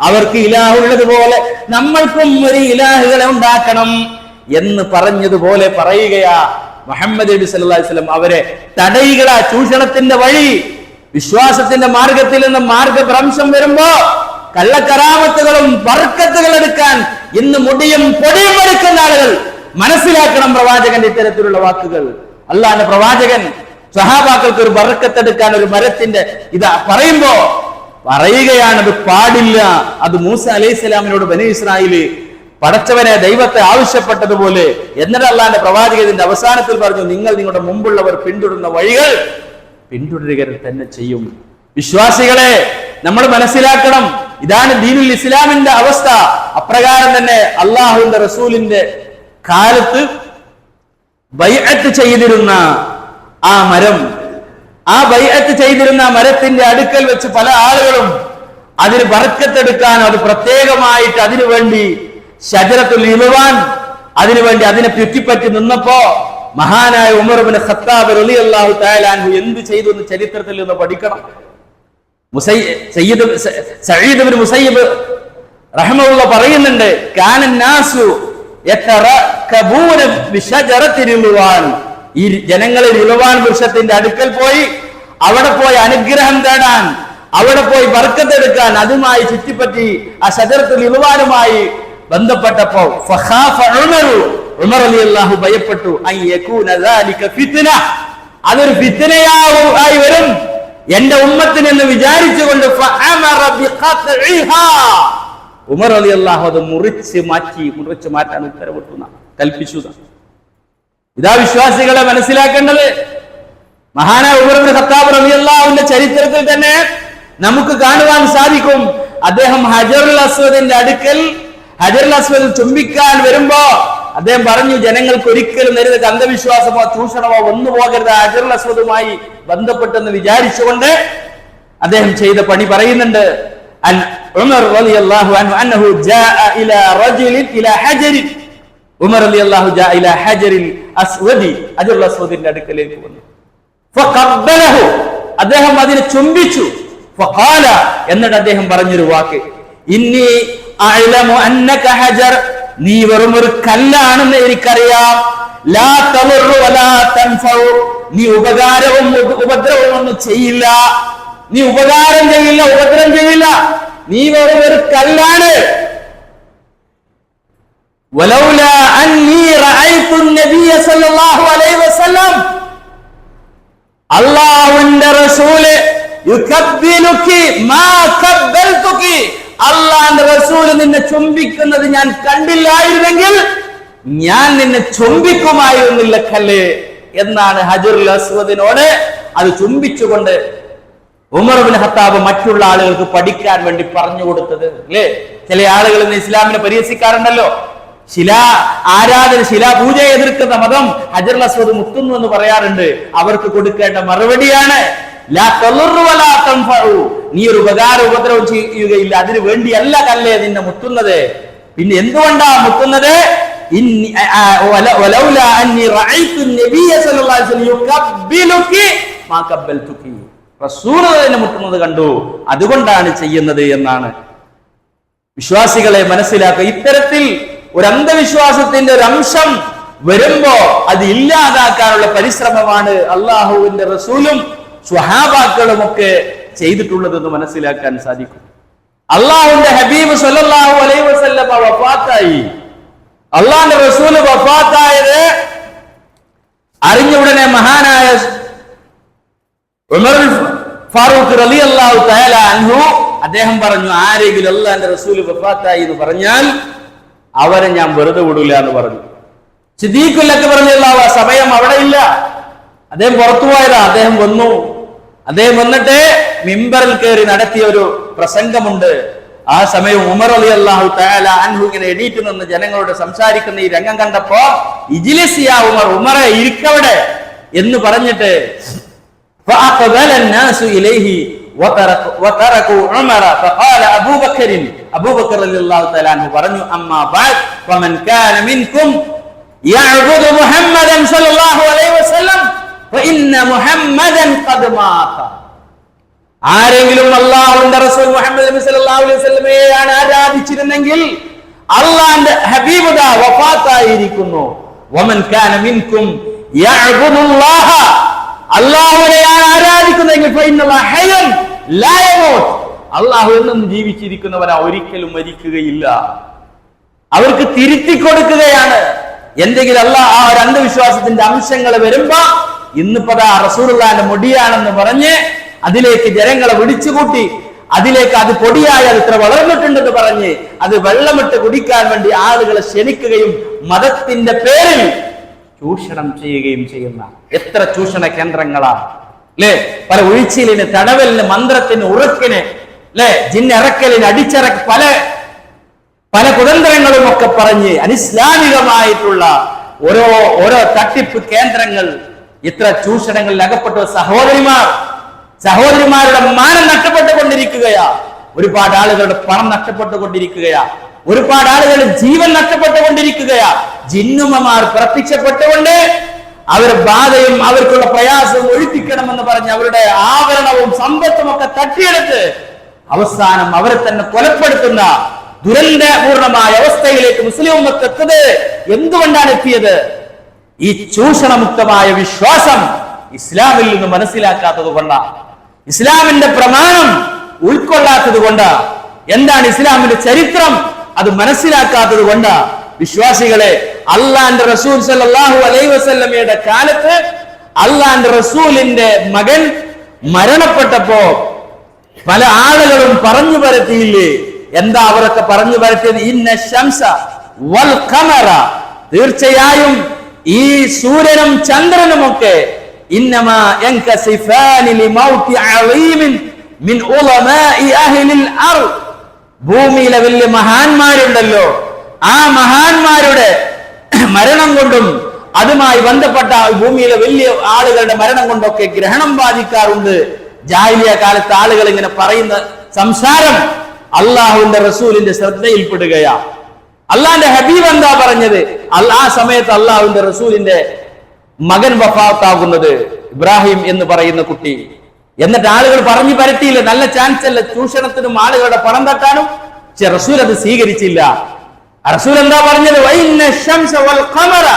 അവർക്ക് ഇലാഹുള്ളതുപോലെ നമ്മൾക്കും ഒരു ഇലാഹുകളെ ഉണ്ടാക്കണം എന്ന് പറഞ്ഞതുപോലെ പറയുകയാ മുഹമ്മദ് നബി സല്ലല്ലാഹു അലൈഹി വസല്ലം. അവരെ തടയുക, ചൂഷണത്തിന്റെ വഴി, വിശ്വാസത്തിന്റെ മാർഗത്തിൽ നിന്ന് മാർഗഭ്രംശം വരുമ്പോ കള്ളക്കറാമത്തുകളും ബർക്കത്തുകൾ എടുക്കാൻ ഇന്ന് മുടിയും പൊടിയും എടുക്കുന്ന ആളുകൾ മനസ്സിലാക്കണം പ്രവാചകന്റെ ഇത്തരത്തിലുള്ള വാക്കുകൾ. അല്ലാഹുവിന്റെ പ്രവാചകൻ സ്വഹാബാക്കൾക്ക് ഒരു ബർക്കത്തെടുക്കാൻ ഒരു മരത്തിന്റെ ഇത് പറയുമ്പോ പറയുകയാണ്, അത് പാടില്ല. അത് മൂസ അലൈഹിസ്സലാമിനോട് ബനീ ഇസ്രായേൽ പടച്ചവനെ ദൈവത്തെ ആവശ്യപ്പെട്ടതുപോലെ. എന്നിട്ട് അല്ലാഹുവിന്റെ പ്രവാചകൻ ഇതിന്റെ അവസാനത്തിൽ പറഞ്ഞു, നിങ്ങൾ നിങ്ങളുടെ മുമ്പുള്ളവർ പിന്തുടരുന്ന വഴികൾ പിന്തുടരുക തന്നെ ചെയ്യും. വിശ്വാസികളെ നമ്മൾ മനസ്സിലാക്കണം, ഇതാണ് ദീനുൽ ഇസ്ലാമിന്റെ അവസ്ഥ. അപ്രകാരം തന്നെ അള്ളാഹുവിന്റെ റസൂലിന്റെ കാലത്ത് ബൈഅത്ത് ചെയ്തിരുന്ന ആ മരം, ആ ബൈഅത്ത് ചെയ്തിരുന്ന മരത്തിന്റെ അടുക്കൽ വെച്ച് പല ആളുകളും അതിന് ബർക്കത്തെടുക്കാൻ അത് പ്രത്യേകമായിട്ട് അതിനു വേണ്ടി ശജറത്തുൽ റിദ്വാൻ അതിനുവേണ്ടി അതിനെ ചുറ്റിപ്പറ്റി നിന്നപ്പോ മഹാനായ ഉമർ ഇബ്നു ഖത്താബ് റളിയല്ലാഹു തആല അൻഹു എന്ത് ചെയ്തു എന്ന് ചരിത്രത്തിൽ നിന്ന് പഠിക്കണം. സഈദ് ഇബ്നു മുസയ്യിബ് റഹ്മത്തുള്ളാഹി പറയുന്നുണ്ട്, കാന നാസു യതറകബൂന ബിശജറത്തി റിദ്വാൻ, ഈ ജനങ്ങൾ റിദ്വാൻ വൃക്ഷത്തിന്റെ അടുക്കൽ പോയി അവിടെ പോയി അനുഗ്രഹം തേടാൻ അവിടെ പോയി ബർക്കത്തെടുക്കാൻ അതുമായി ചുറ്റിപ്പറ്റി ആ ശജറത്തുൽ റിദ്വാനുമായി ബന്ധപ്പെട്ടപ്പോ ഉമർ റളിയല്ലാഹു ഭയപ്പെട്ടു അതൊരു ഫിത്നയായി വരും എന്റെ ഉമ്മത്തിനെന്ന് വിചാരിച്ചുകൊണ്ട് ഉമർ റളിയല്ലാഹു അത് മുറിച്ച് മാറ്റാൻ ഉത്തരവിട്ടു, കൽപ്പിച്ചു. ഇതാ വിശ്വാസികളെ മനസ്സിലാക്കേണ്ടത്. മഹാനായ ഉമർ ഇബ്നു ഖത്താബ് റളിയല്ലാഹുവിന്റെ ചരിത്രത്തിൽ തന്നെ നമുക്ക് കാണുവാൻ സാധിക്കും. അദ്ദേഹം ഹജറുൽ അസ്വദിന്റെ അടുക്കൽ ഹജറുൽ അസ്വദ് ചുംബിക്കാൻ വരുമ്പോ അദ്ദേഹം പറഞ്ഞു, ജനങ്ങൾക്ക് ഒരിക്കലും നേരിട്ട് അന്ധവിശ്വാസമോ ചൂഷണമോ ഒന്നു പോകരുത് ഹജറുൽ അസ്വദുമായി ബന്ധപ്പെട്ടെന്ന് വിചാരിച്ചുകൊണ്ട് അദ്ദേഹം ചെയ്ത പണി പറയുന്നുണ്ട്. ഉമർ റളിയല്ലാഹു അൻഹു അന്നഹു ജാഅ ഇലാ റജുലിൻ ഇലാ ഹജരിൻ ഉമർ റളിയല്ലാഹു ജാഅ ഇലാ ഹജരിൽ അസ്വദി ഹജറുൽ അസ്വദിന്റെ അടുക്കലേക്ക് വന്നു. ഫഖബ്ബലഹു അദ്ദേഹം അതിനെ ചുംബിച്ചു. ഫഖാല എന്നിട്ട് അദ്ദേഹം പറഞ്ഞൊരു വാക്ക്, ഇന്നി അഅലമു അന്നക ഹജർ, നീ വെറും ഒരു കല്ലാണെന്ന് എനിക്കറിയാം. ലാ തദുറു വലാ തൻഫഉ, നീ ഉപകാരവും ഉപദ്രവവും ഒന്നും ചെയ്യില്ല. നീ ഉപകാരം ചെയ്യില്ല, ഉപദ്രവം ചെയ്യില്ല. നീ വെറും ഒരു കല്ലാണ്. വലൗലാ അന്നീ റഅയ്തു നബിയ സല്ലല്ലാഹു അലൈഹി വസല്ലം, അല്ലാഹുവിന്റെ റസൂല് യുകബ്ബിലുകി മാ കബ്ബൽതുകി, അല്ലാഹുവിന്റെ റസൂല് നിന്നെ ചുംബിക്കുന്നത് ഞാൻ കണ്ടില്ലായിരുന്നെങ്കിൽ ഞാൻ നിന്നെ ചുംബിക്കുമായിരുന്നില്ല കല്ല് എന്നാണ് ഹജറുൽ അസ്വദിനോട് അത് ചുംബിച്ചുകൊണ്ട് ഉമർ ഇബ്നു ഖത്താബ് മറ്റുള്ള ആളുകൾക്ക് പഠിക്കാൻ വേണ്ടി പറഞ്ഞു കൊടുത്തത്. അല്ലേ, ചില ആളുകൾ ഇന്ന് ഇസ്ലാമിനെ പരിഹസിക്കാറുണ്ടല്ലോ. ശിലാപൂജയെ എതിർക്കുന്ന മതം ഹജറുൽ അസ്വദ് മുത്തുന്നു എന്ന് പറയാറുണ്ട്. അവർക്ക് കൊടുക്കേണ്ട മറുപടിയാണ് ലാ തളുറു വലാ തൻഫഉ, നീ ഒരു ഉപകാര ഉപദ്രവം ചെയ്യുകയില്ല, അതിനു വേണ്ടിയല്ല കല്ലേ നിന്നെ മുത്തുന്നത്. പിന്നെ എന്തുകൊണ്ടാ മുത്തുന്നത്? വലൗലാ അന്നി റഅയ്തു നബിയ സല്ലല്ലാഹു അലൈഹി വസല്ലം യുകബ്ബിലുകി മാ കബ്ബൽതുകി, റസൂൽ തന്നെ മുത്തുന്നത് കണ്ടു, അതുകൊണ്ടാണ് ചെയ്യുന്നത് എന്നാണ്. വിശ്വാസികളെ മനസ്സിലാക്കുക, ഇത്തരത്തിൽ ഒരു അന്ധവിശ്വാസത്തിന്റെ ഒരു അംശം വരുമ്പോ അത് ഇല്ലാതാക്കാനുള്ള പരിശ്രമമാണ് അള്ളാഹുവിന്റെ റസൂലും സ്വഹാബാക്കളും ഒക്കെ ചെയ്തിട്ടുള്ളതെന്ന് മനസ്സിലാക്കാൻ സാധിക്കും. അള്ളാഹുവിന്റെ ഹബീബ് സല്ലല്ലാഹു അലൈഹി വസല്ലം വഫാത്തായി. അള്ളാഹുവിന്റെ റസൂല് വഫാത്തായത് അറിഞ്ഞ ഉടനെ മഹാനായ ഉമർ ഫാറൂഖ് റളിയല്ലാഹു തആല അൻഹു അദ്ദേഹം പറഞ്ഞു, ആരെങ്കിലും അള്ളാഹുവിന്റെ റസൂല് വഫാത്തായി എന്ന് പറഞ്ഞാൽ അവരെ ഞാൻ വെറുതെ വിടൂല എന്ന് പറഞ്ഞു. സിദ്ദീഖുൽ അക്ബർ റളിയല്ലാഹു ആ സമയം അവിടെ ഇല്ല, അദ്ദേഹം പുറത്തു പോയതാ. അദ്ദേഹം വന്നു. അദ്ദേഹം വന്നിട്ട് മിമ്പറിൽ കയറി നടത്തിയ ഒരു പ്രസംഗമുണ്ട്. ആ സമയം ഉമർ റളിയല്ലാഹു തആല അൻഹു ഇങ്ങനെ എണീറ്റ് നിന്ന് ജനങ്ങളോട് സംസാരിക്കുന്ന ഈ രംഗം കണ്ടപ്പോ ഇജ്ലിസ് യാ ഉമർ, ഉമറെ ഇരിക്കവിടെ എന്ന് പറഞ്ഞിട്ട് فأقبل الناس إليه وتركوا عمر فقال أبو بكر رضي الله تعالى عنه പറഞ്ഞു, أما بعد فمن كان منكم يعبد محمدا صلى الله عليه وسلم فإن محمدا قد مات. ആരെങ്കിലും അല്ലാഹുവിന്റെ റസൂൽ മുഹമ്മദ് നബി സല്ലല്ലാഹു അലൈഹി വസല്ലമയെയാണ് ആരാധിച്ചിരുന്നെങ്കിൽ അല്ലാഹുവിന്റെ ഹബീബ് ദാ വഫാത്തായിരിക്കുന്നു. വമൻ കാന മിൻകും യഅബുദുല്ലാഹ, അല്ലാഹുവിനെയാണ് ആരാധിക്കുന്നതെങ്കിൽ ഫഇന്നല്ലാഹ ഹയ്യുൻ ലാ യമൂത്, അല്ലാഹു എന്നും ജീവിച്ചിരിക്കുന്നവനാ, ഒരിക്കലും മരിക്കുകയില്ല. അവർക്ക് തിരുത്തി കൊടുക്കുകയാണ്. എന്തെങ്കിലും അല്ലാഹ് ആ ഒരു അന്ധവിശ്വാസത്തിന്റെ അംശങ്ങൾ വരുമ്പോ ഇന്നിപ്പതാ റസൂലുള്ളാഹിന്റെ മുടിയാണെന്ന് പറഞ്ഞ് അതിലേക്ക് ജനങ്ങളെ വിളിച്ചുകൂട്ടി, അതിലേക്ക് അത് പൊടിയായി അത് ഇത്ര വളർന്നിട്ടുണ്ടെന്ന് പറഞ്ഞ് അത് വെള്ളമിട്ട് കുടിക്കാൻ വേണ്ടി ആളുകളെ ക്ഷണിക്കുകയും മതത്തിന്റെ പേരിൽ ചൂഷണം ചെയ്യുകയും ചെയ്യുന്ന എത്ര ചൂഷണ കേന്ദ്രങ്ങളാണ് അല്ലെ. പല ഒഴിച്ചിലിന്, തടവലിന്, മന്ത്രത്തിന്, ഉറക്കിന്, അല്ലെ, ജിന്നിറക്കലിന്, പല പല കുതന്ത്രങ്ങളും ഒക്കെ പറഞ്ഞ് അനിസ്ലാമികമായിട്ടുള്ള ഓരോ തട്ടിപ്പ് കേന്ദ്രങ്ങൾ, ഇത്ര ചൂഷണങ്ങളിൽ അകപ്പെട്ട സഹോദരിമാരുടെ മാനം നഷ്ടപ്പെട്ടുകൊണ്ടിരിക്കുകയാ. ഒരുപാട് ആളുകളുടെ പണം നഷ്ടപ്പെട്ടുകൊണ്ടിരിക്കുകയാ. ഒരുപാട് ആളുകളുടെ ജീവൻ നഷ്ടപ്പെട്ടുകൊണ്ടിരിക്കുകയാ. ജിന്നുമ്മമാർ പ്രത്യക്ഷപ്പെട്ടുകൊണ്ട് അവരുടെ ബാധയും അവർക്കുള്ള പ്രയാസവും ഒഴിപ്പിക്കണമെന്ന് പറഞ്ഞ് അവരുടെ ആഭരണവും സമ്പത്തും ഒക്കെ തട്ടിയെടുത്ത് അവസാനം അവരെ തന്നെ കൊലപ്പെടുത്തുന്ന ദുരന്തപൂർണമായ അവസ്ഥയിലേക്ക് മുസ്ലിം ഉമ്മത്ത് എത്തുന്നത് എന്തുകൊണ്ടാണ് എത്തിയത്? ഈ ചൂഷണമുക്തമായ വിശ്വാസം ഇസ്ലാമിൽ നിന്ന് മനസ്സിലാക്കാത്തത് കൊണ്ടാണ്. ഇസ്ലാമിന്റെ പ്രമാണം ഉൾക്കൊള്ളാത്തത് കൊണ്ടാ, എന്താണ് ഇസ്ലാമിന്റെ ചരിത്രം അത് മനസ്സിലാക്കാത്തത് കൊണ്ടാ. വിശ്വാസികളെ, അള്ളാന്റെ റസൂൽ സല്ലല്ലാഹു അലൈഹി വസല്ലമയുടെ കാലത്ത് അള്ളാന്റെ റസൂലിന്റെ മകൻ മരണപ്പെട്ടപ്പോ പല ആളുകളും പറഞ്ഞു പരത്തിയില്ലേ? എന്താ അവരൊക്കെ പറഞ്ഞു പരത്തിയത്? ഇന്ന ശംസ വൽ ഖമറ, തീർച്ചയായും ഈ സൂര്യനും ചന്ദ്രനുമൊക്കെ ഇന്നമാ യൻകസിഫാനി ലിമൗതി അളീമിൻ മിൻ ഉലമാഇ അഹ്ലിൽ അർദ്, ഭൂമിയിലെ വലിയ മഹാന്മാരുണ്ടല്ലോ, ആ മഹാന്മാരുടെ മരണം കൊണ്ടും അതുമായി ബന്ധപ്പെട്ട ഭൂമിയിലെ വലിയ ആളുകളുടെ മരണം കൊണ്ടൊക്കെ ഗ്രഹണം ബാധിക്കാറുണ്ട്. ജാഹിലിയ കാലത്ത് ആളുകൾ ഇങ്ങനെ പറയുന്ന സംസാരം അള്ളാഹുവിന്റെ റസൂലിന്റെ ശ്രദ്ധയിൽപ്പെടുകയാ. അള്ളാന്റെ ഹബീബ് എന്താ പറഞ്ഞത്? ആ സമയത്ത് അള്ളാഹുവിന്റെ റസൂലിന്റെ മകൻ വഫാത്താകുന്നത്, ഇബ്രാഹിം എന്ന് പറയുന്ന കുട്ടി. എന്നിട്ട് ആളുകൾ പറഞ്ഞു പരത്തിയില്ല, നല്ല ചാൻസ് അല്ല ചൂഷണത്തിനും ആളുകളുടെ പണം തട്ടാനും. പക്ഷെ റസൂൽ അത് സ്വീകരിച്ചില്ല. റസൂൽ എന്താ പറഞ്ഞത്? വഇന്ന ശംസ വൽ ഖമറ,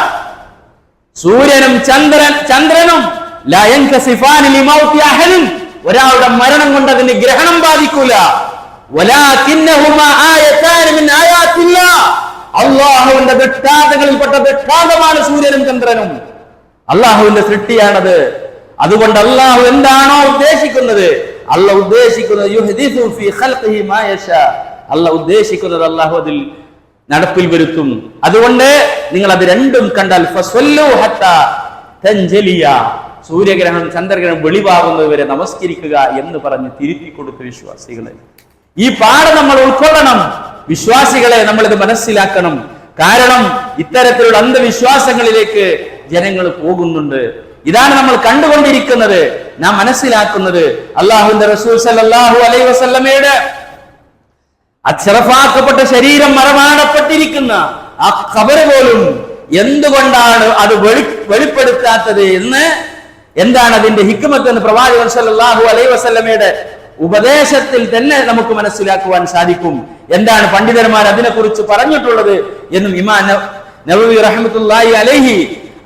സൂര്യനും ചന്ദ്രനും ലാ യൻകസിഫാനി ലിമൗതി അഹദിൻ, ഒരാളുടെ മരണം കൊണ്ട് അതിന് ഗ്രഹണം ബാധിക്കൂല. വലാകിന്നഹുമാ ആയതാനി മിൻ ആയാതില്ലാഹ്, അല്ലാഹുവിന്റെ ദൃഷ്ടാന്തങ്ങളിൽപ്പെട്ട ദൃഷ്ടാന്തമാണ് സൂര്യനും ചന്ദ്രനും. അല്ലാഹുവിന്റെ സൃഷ്ടിയാണത്. അതുകൊണ്ട് അല്ലാഹു എന്താണോ ഉദ്ദേശിക്കുന്നത്, അല്ലാഹു ഉദ്ദേശിക്കുന്നത് യുഹ്ദിസു ഫീ ഖൽഖിഹി മാ യശാ, അല്ലാഹു ഉദ്ദേശിക്കുന്നത് അല്ലാഹു അതിൽ നടപ്പിൽ വരുത്തും. അതുകൊണ്ട് നിങ്ങൾ അത് രണ്ടും കണ്ടാൽ ഫസല്ലു ഹത്താ തൻജലിയ, സൂര്യഗ്രഹണം ചന്ദ്രഗ്രഹണം വെളിവാകുന്നത് വരെ നമസ്കരിക്കുക എന്ന് പറഞ്ഞ് തിരുത്തി കൊടുത്തു വിശ്വാസികളെ. ഈ പാഠം നമ്മൾ ഉൾക്കൊള്ളണം വിശ്വാസികളെ, നമ്മൾ ഇത് മനസ്സിലാക്കണം. കാരണം ഇത്തരത്തിലുള്ള അന്ധവിശ്വാസങ്ങളിലേക്ക് ജനങ്ങൾ പോകുന്നുണ്ട്. ഇതാണ് നമ്മൾ കണ്ടുകൊണ്ടിരിക്കുന്നത്, നാം മനസ്സിലാക്കുന്നത്. അല്ലാഹുവിന്റെ റസൂൽ സല്ലല്ലാഹു അലൈഹി വസല്ലമയുടെ അശ്റഫാക്കപ്പെട്ട ശരീരം മറമാടപ്പെട്ടിരിക്കുന്ന ആ ഖബർ പോലും എന്തുകൊണ്ടാണ് അത് വെളിപ്പെടുത്താത്തത് എന്ന്, എന്താണ് അതിന്റെ ഹിക്മത്ത് എന്ന് പ്രവാചകൻ സല്ലല്ലാഹു അലൈഹി വസല്ലമയുടെ ഉപദേശത്തിൽ തന്നെ നമുക്ക് മനസ്സിലാക്കുവാൻ സാധിക്കും. എന്താണ് പണ്ഡിതന്മാർ അതിനെക്കുറിച്ച് പറഞ്ഞിട്ടുള്ളത് എന്നും ഇമാം നവവി റഹ്മത്തുള്ളാഹി അലൈഹി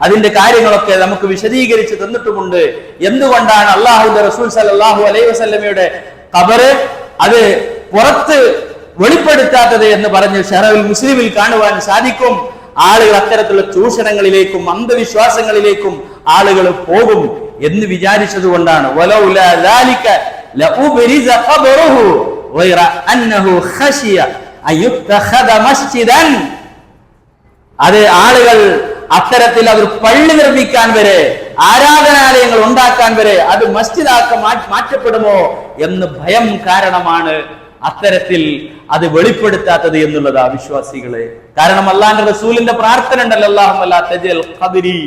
അതിന്റെ കാര്യങ്ങളൊക്കെ നമുക്ക് വിശദീകരിച്ച് തന്നിട്ടുമുണ്ട്. എന്തുകൊണ്ടാണ് അല്ലാഹുവിന്റെ റസൂൽ സല്ലല്ലാഹു അലൈഹി വസല്ലമയുടെ ഖബർ അത് പുറത്ത് വെളിപ്പെടുത്താത്തത് എന്ന് പറഞ്ഞ് ശറഹുൽ മുസ്ലിമിൽ കാണുവാൻ സാധിക്കും. ആളുകൾ അത്തരത്തിലുള്ള ചൂഷണങ്ങളിലേക്കും അന്ധവിശ്വാസങ്ങളിലേക്കും ആളുകൾ പോകും എന്ന് വിചാരിച്ചത് കൊണ്ടാണ്. വലൗലാ ദാലിക ലഉബ്രിസ ഖബറുഹു ഗൈറ അന്നഹു ഖശിയ അയുത്തഖദ മസ്ജിദൻ, അത് ആളുകൾ അത്തരത്തിൽ അവർ പള്ളി നിർമ്മിക്കാൻ വരെ, ആരാധനാലയങ്ങൾ ഉണ്ടാക്കാൻ വരെ അത് മസ്ജിദാക്കി മാറ്റപ്പെടുമോ എന്ന് ഭയം കാരണമാണ് അത്തരത്തിൽ അത് വെളിപ്പെടുത്താത്തത് എന്നുള്ളതാ വിശ്വാസികളെ. കാരണം അള്ളാന്റെ റസൂലിന്റെ പ്രാർത്ഥന ഉണ്ടല്ലോ, അല്ലാഹുമ്മ ലാ തജ്അൽ ഖബരി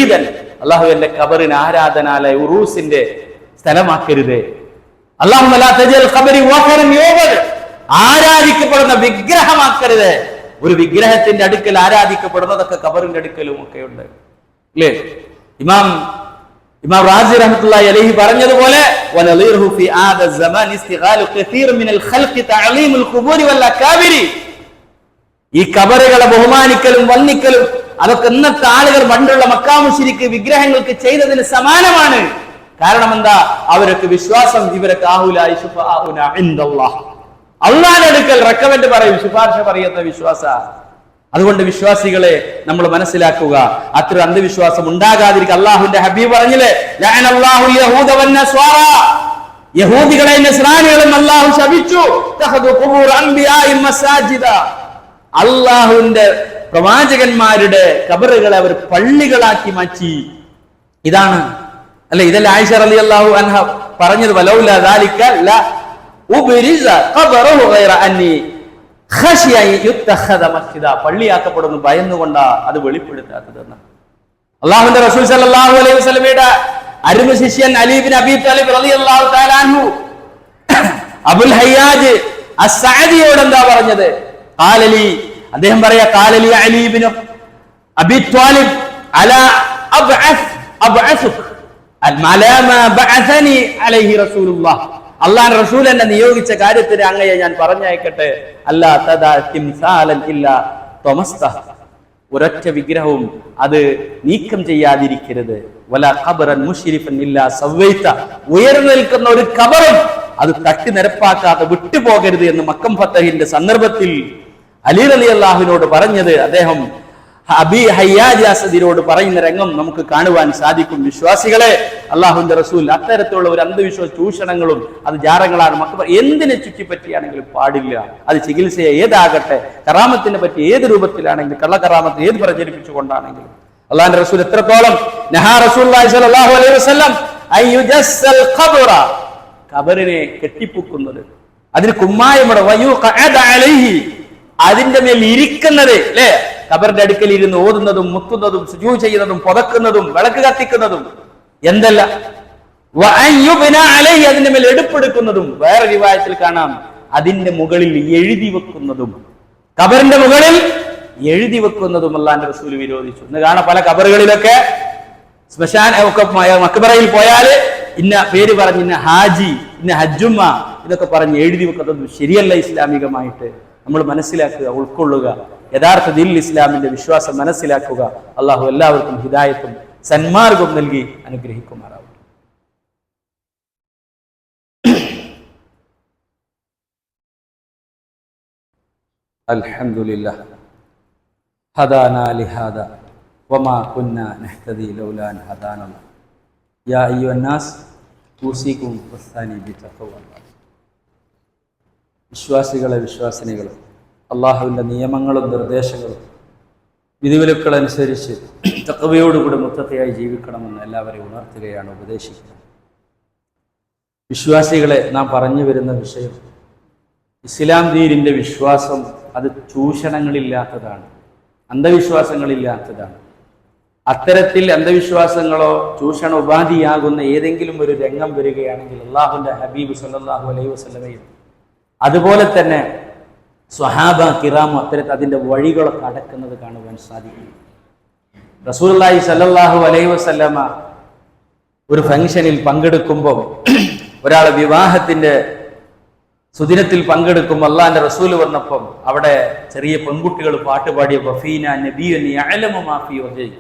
ഈദൻ, അല്ലാഹു എന്റെ ഖബറിനെ ആരാധനാലയ ഉറൂസിന്റെ സ്ഥലമാക്കരുതേ. അല്ലാഹുമ്മ ലാ തജ്അൽ ഖബരി വഖറൻ യുഅബദ്, ആരാധിക്കപ്പെടുന്ന വിഗ്രഹമാക്കരുത്. ഒരു വിഗ്രഹത്തിന്റെ അടുക്കൽ ആരാധിക്കപ്പെടുന്നതൊക്കെ ഖബറിന്റെ അടുക്കലും ഒക്കെ ഉണ്ട് അല്ലേ? ഇമാം റാസി റഹ്മത്തുള്ളാഹി അലൈഹി പറഞ്ഞതുപോലെ വനളീറുഹു ഫി ആദ സമാൻ ഇസ്തിഗാലു കസീർ മിനൽ ഖൽഖി തഅലീമുൽ ഖുബൂരി വൽ അകാബിരി, ഈ ഖബറുകളെ ബഹുമാനിക്കലും വന്ദിക്കലും അതൊക്കെ ഇന്നത്തെ ആളുകൾ പണ്ടുള്ള മക്കാ മുശ്രിക്ക് വിഗ്രഹങ്ങൾക്ക് ചെയ്തതിന് സമാനമാണ്. കാരണം എന്താ? അവരൊക്കെ വിശ്വാസം ഇവരൊക്കെ ആഹുലായി ശുഫാഉന ഇൻദല്ലാഹ്, അള്ളാഹുവിന്റെ അടുക്കൽ റെക്കമെൻഡ് പറയും, ശുപാർശ പറയുന്ന വിശ്വാസ. അതുകൊണ്ട് വിശ്വാസികളെ നമ്മൾ മനസ്സിലാക്കുക, അത്ര അന്ധവിശ്വാസം ഉണ്ടാകാതിരിക്കുക. അള്ളാഹുവിന്റെ ഹബീബ് പറഞ്ഞില്ലേ, ലഅനല്ലാഹു യഹൂദ വന്നസ്വാറ, യഹൂദികളെ നസ്രാനികളും അള്ളാഹു ശപിച്ചു. തഖദു ഖുബൂർ അൻബിയാഇ മസാജിദ, അള്ളാഹുവിന്റെ പ്രവാചകന്മാരുടെ ഖബറുകളെ അവർ പള്ളികളാക്കി മാറ്റി. ഇതാണ് അല്ലെ, ഇതല്ല ആയിഷ റളിയല്ലാഹു അൻഹ പറഞ്ഞത്, വലൗലാ ദാലിക ല ഉബ്രിസ ഖബറുഹു ഗൈറ അന്നി ഖശിയ യുത്തഖദ മസ്ജിദ, പള്ളിയാക്കപ്പെടുന്നു ഭയന്നുകൊണ്ടാ അത് വെളിപ്പെടുത്താത്തതെന്ന്. അല്ലാഹുവിന്റെ റസൂൽ സല്ലല്ലാഹു അലൈഹി വസല്ലമയുടെ അരുമ ശിഷ്യൻ അലി ഇബ്നു അബീ ത്വാലിബ് റളിയല്ലാഹു തആല അൻഹു അബുൽ ഹയ്യാജ് അസ്സഅദിയോട് എന്താ പറഞ്ഞത്? ഖാലലി, അദ്ദേഹം പറയാ, ഖാലലി അലി ഇബ്നു അബീ ത്വാലിബ് അലാ അബ്അസുക അലാ മാ ബഅസനി അലൈഹി റസൂലുള്ളാഹ്, അള്ളാഹുവിന്റെ റസൂൽ എന്നെ നിയോഗിച്ച കാര്യത്തിന് അങ്ങയെ ഞാൻ പറഞ്ഞയക്കട്ടെ. അല്ലാ തദാ തിംസാലൻ ഇല്ലാ തമസ്തഹ, ഒരൊറ്റ വിഗ്രഹവും അത് നീക്കം ചെയ്യാതിരിക്കരുത്. വലാ ഖബറൻ മുശ്രിഫൻ ഇല്ലാ സവൈത, ഉയർന്നു നിൽക്കുന്ന ഒരു ഖബറും അത് തട്ടി നിരപ്പാക്കാതെ വിട്ടുപോകരുത് എന്ന് മക്കം ഫത്തഹിന്റെ സന്ദർഭത്തിൽ അലി റളിയല്ലാഹുവിനോട് പറഞ്ഞത് അദ്ദേഹം അബി ഹയ്യാജ് അസദിനോട് പറയുന്ന രംഗം നമുക്ക് കാണുവാൻ സാധിക്കും. വിശ്വാസികളെ, അള്ളാഹുവിന്റെ റസൂൽ അത്തരത്തിലുള്ള ഒരു അന്ധവിശ്വാസ ചൂഷണങ്ങളും അത് ജാറങ്ങളാണ് എന്തിനെ ചുറ്റിപ്പറ്റിയാണെങ്കിലും പാടില്ല. അത് ചികിത്സയെ ഏതാകട്ടെ, കറാമത്തിനെ പറ്റി ഏത് രൂപത്തിലാണെങ്കിലും, കള്ളക്കറാമത്ത് ഏത് പ്രചരിപ്പിച്ചുകൊണ്ടാണെങ്കിലും അള്ളാഹുവിന്റെ റസൂൽ എത്രത്തോളം ഖബറിനെ കെട്ടിപ്പൊക്കുന്നത്, അതിന് കുമ്മായമിട അതിന്റെ മേൽ ഇരിക്കുന്നത്, അല്ലെ, ഖബറിന്റെ അടുക്കൽ ഇരുന്ന് ഓതുന്നതും മുത്തുന്നതും സുജൂദ് ചെയ്യുന്നതും പുതക്കുന്നതും വിളക്ക് കത്തിക്കുന്നതും എന്തല്ല, അതിന്റെ മേൽ എടുപ്പെടുക്കുന്നതും, വേറെ റിവായത്തിൽ കാണാം അതിന്റെ മുകളിൽ എഴുതി വെക്കുന്നതും, ഖബറിന്റെ മുകളിൽ എഴുതി വെക്കുന്നതും അല്ലാഹുവിന്റെ റസൂൽ വിരോധിച്ചു. ഇന്ന് കാണാം പല ഖബറുകളിലൊക്കെ ശ്മശാന മക്ബറയിൽ പോയാല് ഇന്ന പേര് പറഞ്ഞ് ഇന്ന ഹാജി, ഇന്ന ഹജ്ജുമ്മ ഇതൊക്കെ പറഞ്ഞ് എഴുതി വെക്കുന്നതും ശരിയല്ല. ഇസ്ലാമികമായിട്ട് നമ്മൾ മനസ്സിലാക്കുക, ഉൾക്കൊള്ളുക, യഥാർത്ഥത്തിൽ ഇസ്ലാമിന്റെ വിശ്വാസം മനസ്സിലാക്കുക. അള്ളാഹു എല്ലാവർക്കും ഹിദായത്തും സന്മാർഗവും നൽകി അനുഗ്രഹിക്കുമാറാവും. അൽഹംദുലില്ലാഹ് ഹദാനാ ലിഹാദാ വമാ കുന്നാ നഹ്തദി ലൗലാ അൻ ഹദാനല്ലാഹ് യാ അയ്യുഹന്നാസ് ഊസികും വസ്സാനി ബിതഖ്വല്ലാഹ്. വിശ്വാസികളെ, വിശ്വാസിനികളും അള്ളാഹുവിൻ്റെ നിയമങ്ങളും നിർദ്ദേശങ്ങളും വിധിവിലക്കളനുസരിച്ച് തഖ്വയോടുകൂടി മുത്തഖിയായി ജീവിക്കണമെന്ന് എല്ലാവരെയും ഉണർത്തുകയാണ്, ഉപദേശിക്കുന്നത്. വിശ്വാസികളെ, നാം പറഞ്ഞു വരുന്ന വിഷയം ഇസ്ലാം ദീനിന്റെ വിശ്വാസം അത് ചൂഷണങ്ങളില്ലാത്തതാണ്, അന്ധവിശ്വാസങ്ങളില്ലാത്തതാണ്. അത്തരത്തിൽ അന്ധവിശ്വാസങ്ങളോ ചൂഷണ ഉപാധിയാകുന്ന ഏതെങ്കിലും ഒരു രംഗം വരികയാണെങ്കിൽ അള്ളാഹുവിന്റെ ഹബീബ് സല്ലല്ലാഹു അലൈഹി വസല്ലമയും അതുപോലെ തന്നെ സ്വഹാബ കിറാമും അത്തരത്തിൽ അതിന്റെ വഴികളൊക്കെ അടക്കുന്നത് കാണുവാൻ സാധിക്കും. റസൂലുള്ളാഹി സല്ലല്ലാഹു അലൈഹി വസല്ലമ ഒരു ഫംഗ്ഷനിൽ പങ്കെടുക്കുമ്പോൾ, ഒരാളെ വിവാഹത്തിന്റെ സുദിനത്തിൽ പങ്കെടുക്കുമ്പോൾ അള്ളാഹിന്റെ റസൂൽ വന്നപ്പം അവിടെ ചെറിയ പെൺകുട്ടികൾ പാട്ടുപാടിയ വഫീന നബിയ്യുൻ യഅലമു മാ ഫീ വജഹി,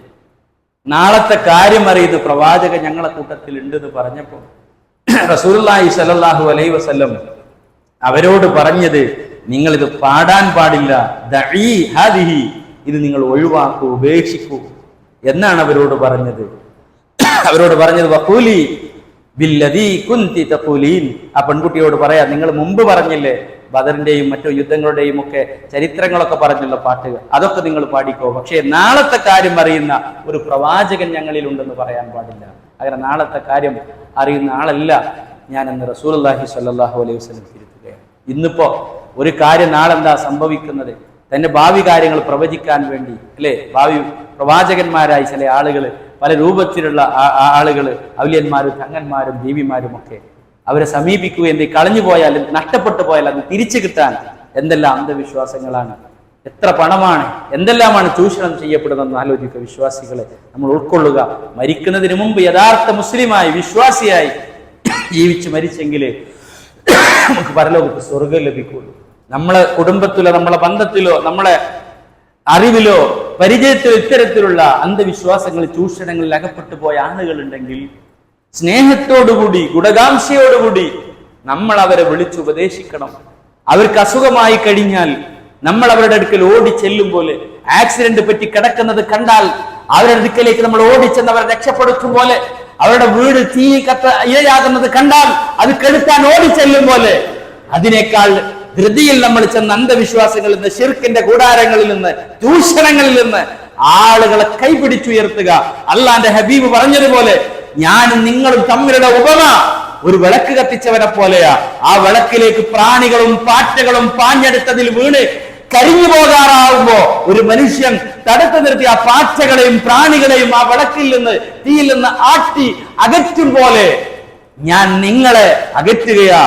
നാളത്തെ കാര്യം അറിയുന്ന പ്രവാചകൻ ഞങ്ങളെ കൂട്ടത്തിൽ ഉണ്ടെന്ന് പറഞ്ഞപ്പോൾ റസൂലുള്ളാഹി സ്വല്ലല്ലാഹു അലൈഹി വസല്ലം അവരോട് പറഞ്ഞത്, നിങ്ങൾ ഇത് പാടാൻ പാടില്ല, ദഈ ഹാദിഹി, ഇത് നിങ്ങൾ ഒഴിവാക്കൂ, ഉപേക്ഷിക്കൂ എന്നാണ് അവരോട് പറഞ്ഞത്. വഖൂലി ബില്ലദീ കുൻതി തഖൂലീൻ, ആ പെൺകുട്ടിയോട് പറയാ, നിങ്ങൾ മുമ്പ് പറഞ്ഞില്ലേ ബദറിന്റെയും മറ്റു യുദ്ധങ്ങളുടെയും ഒക്കെ ചരിത്രങ്ങളൊക്കെ പറഞ്ഞുള്ള പാട്ടുകൾ, അതൊക്കെ നിങ്ങൾ പാടിക്കോ, പക്ഷേ നാളത്തെ കാര്യം അറിയുന്ന ഒരു പ്രവാചകൻ ഞങ്ങളിൽ ഉണ്ടെന്ന് പറയാൻ പാടില്ല. അങ്ങനെ നാളത്തെ കാര്യം അറിയുന്ന ആളല്ല ഞാൻ എന്ന് റസൂലുള്ളാഹി സ്വല്ലല്ലാഹു അലൈഹി വസല്ലം തിരുത്തുകയാണ്. ഇന്നിപ്പോ ഒരു കാര്യം നാളെന്താ സംഭവിക്കുന്നത്, തന്റെ ഭാവി കാര്യങ്ങൾ പ്രവചിക്കാൻ വേണ്ടി, അല്ലെ, ഭാവി പ്രവാചകന്മാരായി ചില ആളുകൾ, പല രൂപത്തിലുള്ള ആളുകൾ, ഔലിയന്മാരും ചങ്ങന്മാരും ദേവിമാരും ഒക്കെ അവരെ സമീപിക്കുക, എന്ത് കളഞ്ഞു പോയാലും നഷ്ടപ്പെട്ടു പോയാൽ അത് തിരിച്ചു കിട്ടാൻ എന്തെല്ലാം അന്ധവിശ്വാസങ്ങളാണ്, എത്ര പണമാണ്, എന്തെല്ലാമാണ് ചൂഷണം ചെയ്യപ്പെടുന്നതെന്ന് ആലോചിക്കുക. വിശ്വാസികളെ, നമ്മൾ ഉൾക്കൊള്ളുക. മരിക്കുന്നതിന് മുമ്പ് യഥാർത്ഥ മുസ്ലിമായി വിശ്വാസിയായി ജീവിച്ച് മരിച്ചെങ്കിൽ നമുക്ക് പരലോകത്ത് സ്വർഗം ലഭിക്കുള്ളൂ. നമ്മളെ കുടുംബത്തിലോ നമ്മളെ ബന്ധത്തിലോ നമ്മളെ അറിവിലോ പരിചയത്തിലോ ഇത്തരത്തിലുള്ള അന്ധവിശ്വാസങ്ങൾ ചൂഷണങ്ങളിൽ അകപ്പെട്ടു പോയ ആളുകളുണ്ടെങ്കിൽ സ്നേഹത്തോടുകൂടി ഗുണകാംക്ഷയോടുകൂടി നമ്മൾ അവരെ വിളിച്ചുപദേശിക്കണം. അവർക്ക് അസുഖമായി കഴിഞ്ഞാൽ നമ്മൾ അവരുടെ അടുക്കൽ ഓടി ചെല്ലും പോലെ, ആക്സിഡന്റ് പറ്റി കിടക്കുന്നത് കണ്ടാൽ അവരുടെ അടുക്കലേക്ക് നമ്മൾ ഓടിച്ചെന്ന് അവരെ രക്ഷപ്പെടുത്തും പോലെ, അവരുടെ വീട് തീ ഇരയാകുന്നത് കണ്ടാൽ അത് കെടുത്താൻ ഓടിച്ചെല്ലും പോലെ, അതിനേക്കാൾ ധൃതിയിൽ നമ്മൾ ചെന്ന അന്ധവിശ്വാസങ്ങളിൽ നിന്ന്, ശിർക്കിന്റെ കൂടാരങ്ങളിൽ നിന്ന്, ചൂഷണങ്ങളിൽ നിന്ന് ആളുകളെ കൈപിടിച്ചുയർത്തുക. അള്ളാന്റെ ഹബീബ് പറഞ്ഞതുപോലെ, ഞാനും നിങ്ങളും തമ്മിലുള്ള ഉപമ ഒരു വിളക്ക് കത്തിച്ചവനെ പോലെയാ. ആ വിളക്കിലേക്ക് പ്രാണികളും പാറ്റകളും പാഞ്ഞെടുത്തതിൽ വീണ് കരിഞ്ഞു പോകാറാവുമ്പോ ഒരു മനുഷ്യൻ തടുത്തു നിർത്തി ആ പാറ്റകളെയും പ്രാണികളെയും ആ വിളക്കിൽ നിന്ന്, തീയിൽ നിന്ന് ആട്ടി അകറ്റും പോലെ ഞാൻ നിങ്ങളെ അകറ്റുകയാ.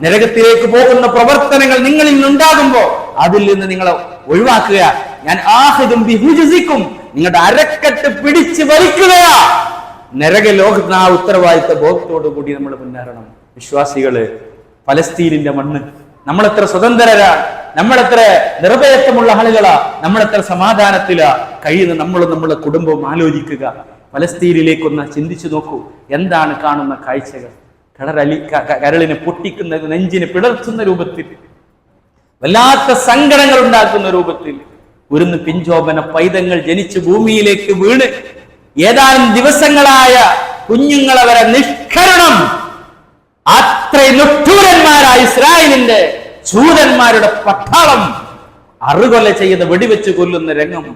നരകത്തിലേക്ക് പോകുന്ന പ്രവർത്തനങ്ങൾ നിങ്ങളിൽ നിന്നുണ്ടാകുമ്പോ അതിൽ നിന്ന് നിങ്ങളെ ഒഴിവാക്കുക. ഞാൻ ആഹിദും ബിഹുജസിക്കും, നിങ്ങളുടെ അരക്കെട്ട് പിടിച്ചു വലിക്കുകയാ. നരക ലോകത്തിന് ആ ഉത്തരവാദിത്ത ബോധത്തോടു കൂടി നമ്മൾ മുന്നേറണം. വിശ്വാസികള്, ഫലസ്തീനിന്റെ മണ്ണ്, നമ്മളെത്ര സ്വതന്ത്രരാ, നമ്മളെത്ര നിർഭയത്വമുള്ള ആളുകളാ, നമ്മളെത്ര സമാധാനത്തിലാ കഴിയുന്ന നമ്മളും നമ്മളെ കുടുംബവും ആലോചിക്കുക. ഫലസ്തീനിലേക്കൊന്ന് ചിന്തിച്ചു നോക്കൂ, എന്താണ് കാണുന്ന കാഴ്ചകൾ. കരളിനെ പൊട്ടിക്കുന്ന, നെഞ്ചിനെ പിളർത്തുന്ന രൂപത്തിൽ, വല്ലാത്ത സങ്കടങ്ങൾ ഉണ്ടാക്കുന്ന രൂപത്തിൽ ഒരുന്ന് പിഞ്ചോപന പൈതങ്ങൾ ജനിച്ച് ഭൂമിയിലേക്ക് വീണ് ഏതാനും ദിവസങ്ങളായ കുഞ്ഞുങ്ങളെ വരെ നിഷ്കരണം അത്രയും നിഷ്ഠൂരന്മാരായ ഇസ്രായേലിന്റെ ജൂതന്മാരുടെ പട്ടാളം അറുകൊല ചെയ്ത് വെടിവെച്ച് കൊല്ലുന്ന രംഗം.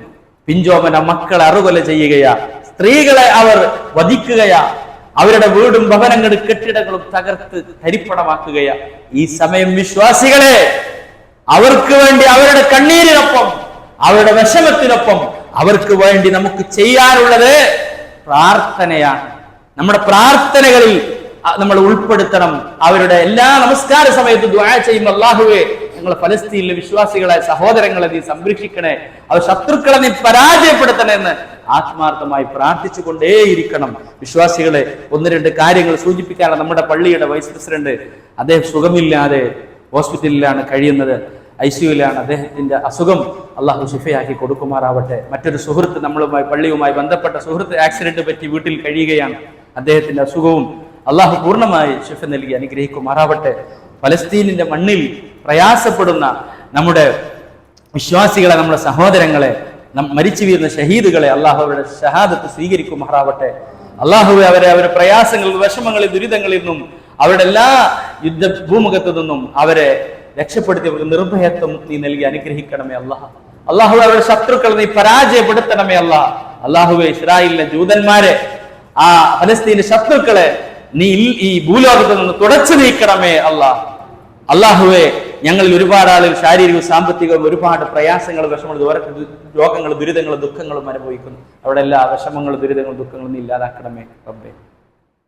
പിഞ്ചോമന മക്കളെ അറുകൊല ചെയ്യുകയാ, സ്ത്രീകളെ അവർ വധിക്കുകയാ, അവരുടെ വീടും ഭവനങ്ങളും കെട്ടിടങ്ങളും തകർത്ത് തരിപ്പണമാക്കുകയാ. ഈ സമയം വിശ്വാസികളെ, അവർക്ക് വേണ്ടി അവരുടെ കണ്ണീരിനൊപ്പം, അവരുടെ വിഷമത്തിനൊപ്പം അവർക്ക് വേണ്ടി നമുക്ക് ചെയ്യാനുള്ളത് പ്രാർത്ഥനയാണ്. നമ്മുടെ പ്രാർത്ഥനകളിൽ നമ്മൾ ഉൾപ്പെടുത്തണം. അവരുടെ എല്ലാ നമസ്കാര സമയത്തും ദുആ ചെയ്യുമ്പോൾ, അല്ലാഹുവേ ഞങ്ങൾ ഫലസ്തീനിലെ വിശ്വാസികളെ സഹോദരങ്ങളെ നീ സംരക്ഷിക്കണേ, അവർ ശത്രുക്കളെ നീ പരാജയപ്പെടുത്തണേ എന്ന് ആത്മാർത്ഥമായി പ്രാർത്ഥിച്ചു കൊണ്ടേയിരിക്കണം. വിശ്വാസികളെ, ഒന്ന് രണ്ട് കാര്യങ്ങൾ സൂചിപ്പിക്കാനുള്ള നമ്മുടെ പള്ളിയുടെ വൈസ് പ്രസിഡന്റ്, അദ്ദേഹം സുഖമില്ലാതെ ഹോസ്പിറ്റലിലാണ് കഴിയുന്നത്, ICUവിലാണ്. അദ്ദേഹത്തിന്റെ അസുഖം അള്ളാഹു ശിഫയാക്കി കൊടുക്കുമാറാവട്ടെ. മറ്റൊരു സുഹൃത്ത്, നമ്മളുമായി പള്ളിയുമായി ബന്ധപ്പെട്ട സുഹൃത്ത് ആക്സിഡന്റ് പറ്റി വീട്ടിൽ കഴിയുകയാണ്. അദ്ദേഹത്തിന്റെ അസുഖവും അള്ളാഹു പൂർണ്ണമായി ശിഫ നൽകി അനുഗ്രഹിക്കുമാറാവട്ടെ. ഫലസ്തീനിന്റെ മണ്ണിൽ പ്രയാസപ്പെടുന്ന നമ്മുടെ വിശ്വാസികളെ, നമ്മുടെ സഹോദരങ്ങളെ, മരിച്ചു വീഴുന്ന ഷഹീദുകളെ അള്ളാഹു അവരുടെ ഷഹാദത്ത് സ്വീകരിക്കുമാറാവട്ടെ. അള്ളാഹുവെ അവരുടെ പ്രയാസങ്ങളിൽ, വിഷമങ്ങളിൽ, ദുരിതങ്ങളിൽ നിന്നും, അവരുടെ എല്ലാ യുദ്ധ ഭൂമുഖത്തു നിന്നും അവരെ രക്ഷപ്പെടുത്തി അവർക്ക് നിർഭയത്വം നീ നൽകി അനുഗ്രഹിക്കണമേ അല്ലാഹ്. അള്ളാഹു അവരുടെ ശത്രുക്കളെ നീ പരാജയപ്പെടുത്തണമേ അല്ലാഹ്. അള്ളാഹുവെ ഇസ്രായേലിലെ ജൂതന്മാരെ, ആ ഫലസ്തീന്റെ ശത്രുക്കളെ നീ ഈ ഭൂലോകത്ത് നിന്ന് തുടച്ചു നീക്കണമേ അല്ലാഹ്. അള്ളാഹുവെ, ഞങ്ങളിൽ ഒരുപാട് ആളുകൾ ശാരീരികവും സാമ്പത്തികവും ഒരുപാട് പ്രയാസങ്ങളും വിഷമങ്ങളും രോഗങ്ങളും ദുരിതങ്ങളും ദുഃഖങ്ങളും അനുഭവിക്കുന്നു. അവിടെ എല്ലാ വിഷമങ്ങളും ദുരിതങ്ങളും ദുഃഖങ്ങളും നീ ഇല്ലാതാക്കണമേ റബ്ബേ.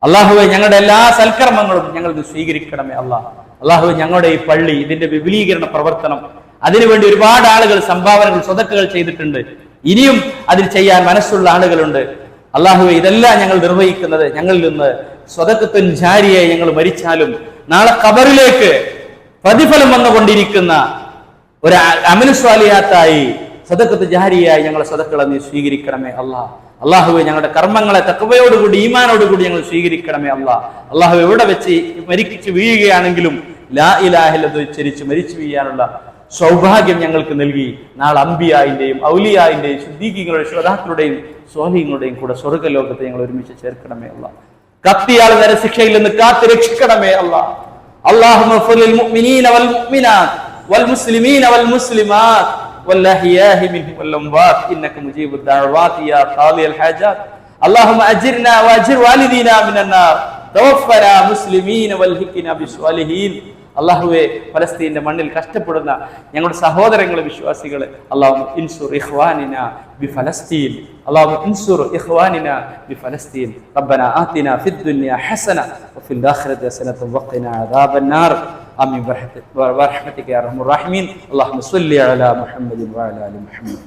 അള്ളാഹുവെ, ഞങ്ങളുടെ എല്ലാ സൽക്കർമ്മങ്ങളും ഞങ്ങൾ സ്വീകരിക്കണമേ അല്ലാഹ്. അള്ളാഹുവെ, ഞങ്ങളുടെ ഈ പള്ളി, ഇതിന്റെ വിപുലീകരണ പ്രവർത്തനം, അതിനുവേണ്ടി ഒരുപാട് ആളുകൾ സംഭാവനകൾ, സ്വതക്കകൾ ചെയ്തിട്ടുണ്ട്. ഇനിയും അതിൽ ചെയ്യാൻ മനസ്സുള്ള ആളുകളുണ്ട്. അള്ളാഹുവെ, ഇതെല്ലാം ഞങ്ങൾ നിർവഹിക്കുന്നത് ഞങ്ങളിൽ നിന്ന് സ്വതക്കത്തുൻ ജാരിയായി ഞങ്ങൾ മരിച്ചാലും നാളെ ഖബറിലേക്ക് പ്രതിഫലം വന്നുകൊണ്ടിരിക്കുന്ന ഒരു അമലു സ്വാലിഹാത്തായി, സദഖത്ത് ജാരിയായി ഞങ്ങളെ സദഖകളെ നീ സ്വീകരിക്കണമേ അല്ലാഹ്. അള്ളാഹുവെ, ഞങ്ങളുടെ കർമ്മങ്ങളെ തഖ്വയോടുകൂടി ഈമാനോടുകൂടി ഞങ്ങൾ സ്വീകരിക്കണമേ അല്ലാഹ്. അള്ളാഹു എവിടെ വെച്ച് മരിച്ചു വീഴുകയാണെങ്കിലും ലാ ഇലാഹ ഇല്ലല്ലാഹ് ഉച്ചരിച്ച് മരിച്ചു വീഴാനുള്ള സൗഭാഗ്യം ഞങ്ങൾക്ക് നൽകി നാളെ അംബിയായിന്റെയും ഔലിയായിന്റെയും സിദ്ദീഖീങ്ങളുടെയും ശുഹദാക്കളുടെയും സ്വാലിഹീങ്ങളുടെയും കൂടെ സ്വർഗ്ഗലോകത്തെ ഞങ്ങൾ ഒരുമിച്ച് ചേർക്കണമേ അല്ലാഹ്. കത്തിയാൽ നരശിക്ഷയിൽ നിന്ന് കാത്തു രക്ഷിക്കണമേ അല്ലാഹ്. اللهم اغفر للمؤمنين والمؤمنات والمسلمين والمسلمات والأحياء منهم والأموات إنك مجيب الدعوات يا قاضي الحاجات. اللهم أجرنا وأجر والدينا من النار توفنا مسلمين والحقنا بالصالحين. അള്ളാഹുവെ, ഫലസ്തീന്റെ മണ്ണിൽ കഷ്ടപ്പെടുന്ന ഞങ്ങളുടെ സഹോദരങ്ങളെ, വിശ്വാസികളെ, അല്ലാഹുമ്മ ഇൻസുർ ഇഖ്വാനിന ബിഫലസ്തീൻ, അല്ലാഹുമ്മ ഇൻസുർ ഇഖ്വാനിന ബിഫലസ്തീൻ. റബ്ബനാ ആതിനാ ഫിദ്ദുനിയ ഹസന വഫിൽ ആഖിറതി ഹസനത വഖിനാ അദാബന്നാർ. ആമീൻ ബിറഹ്മതിക യാ അർഹമർ റഹീമീൻ. അല്ലാഹുമ്മ സ്വല്ലി അലാ മുഹമ്മദിൻ വഅലാ ആലി മുഹമ്മദ്.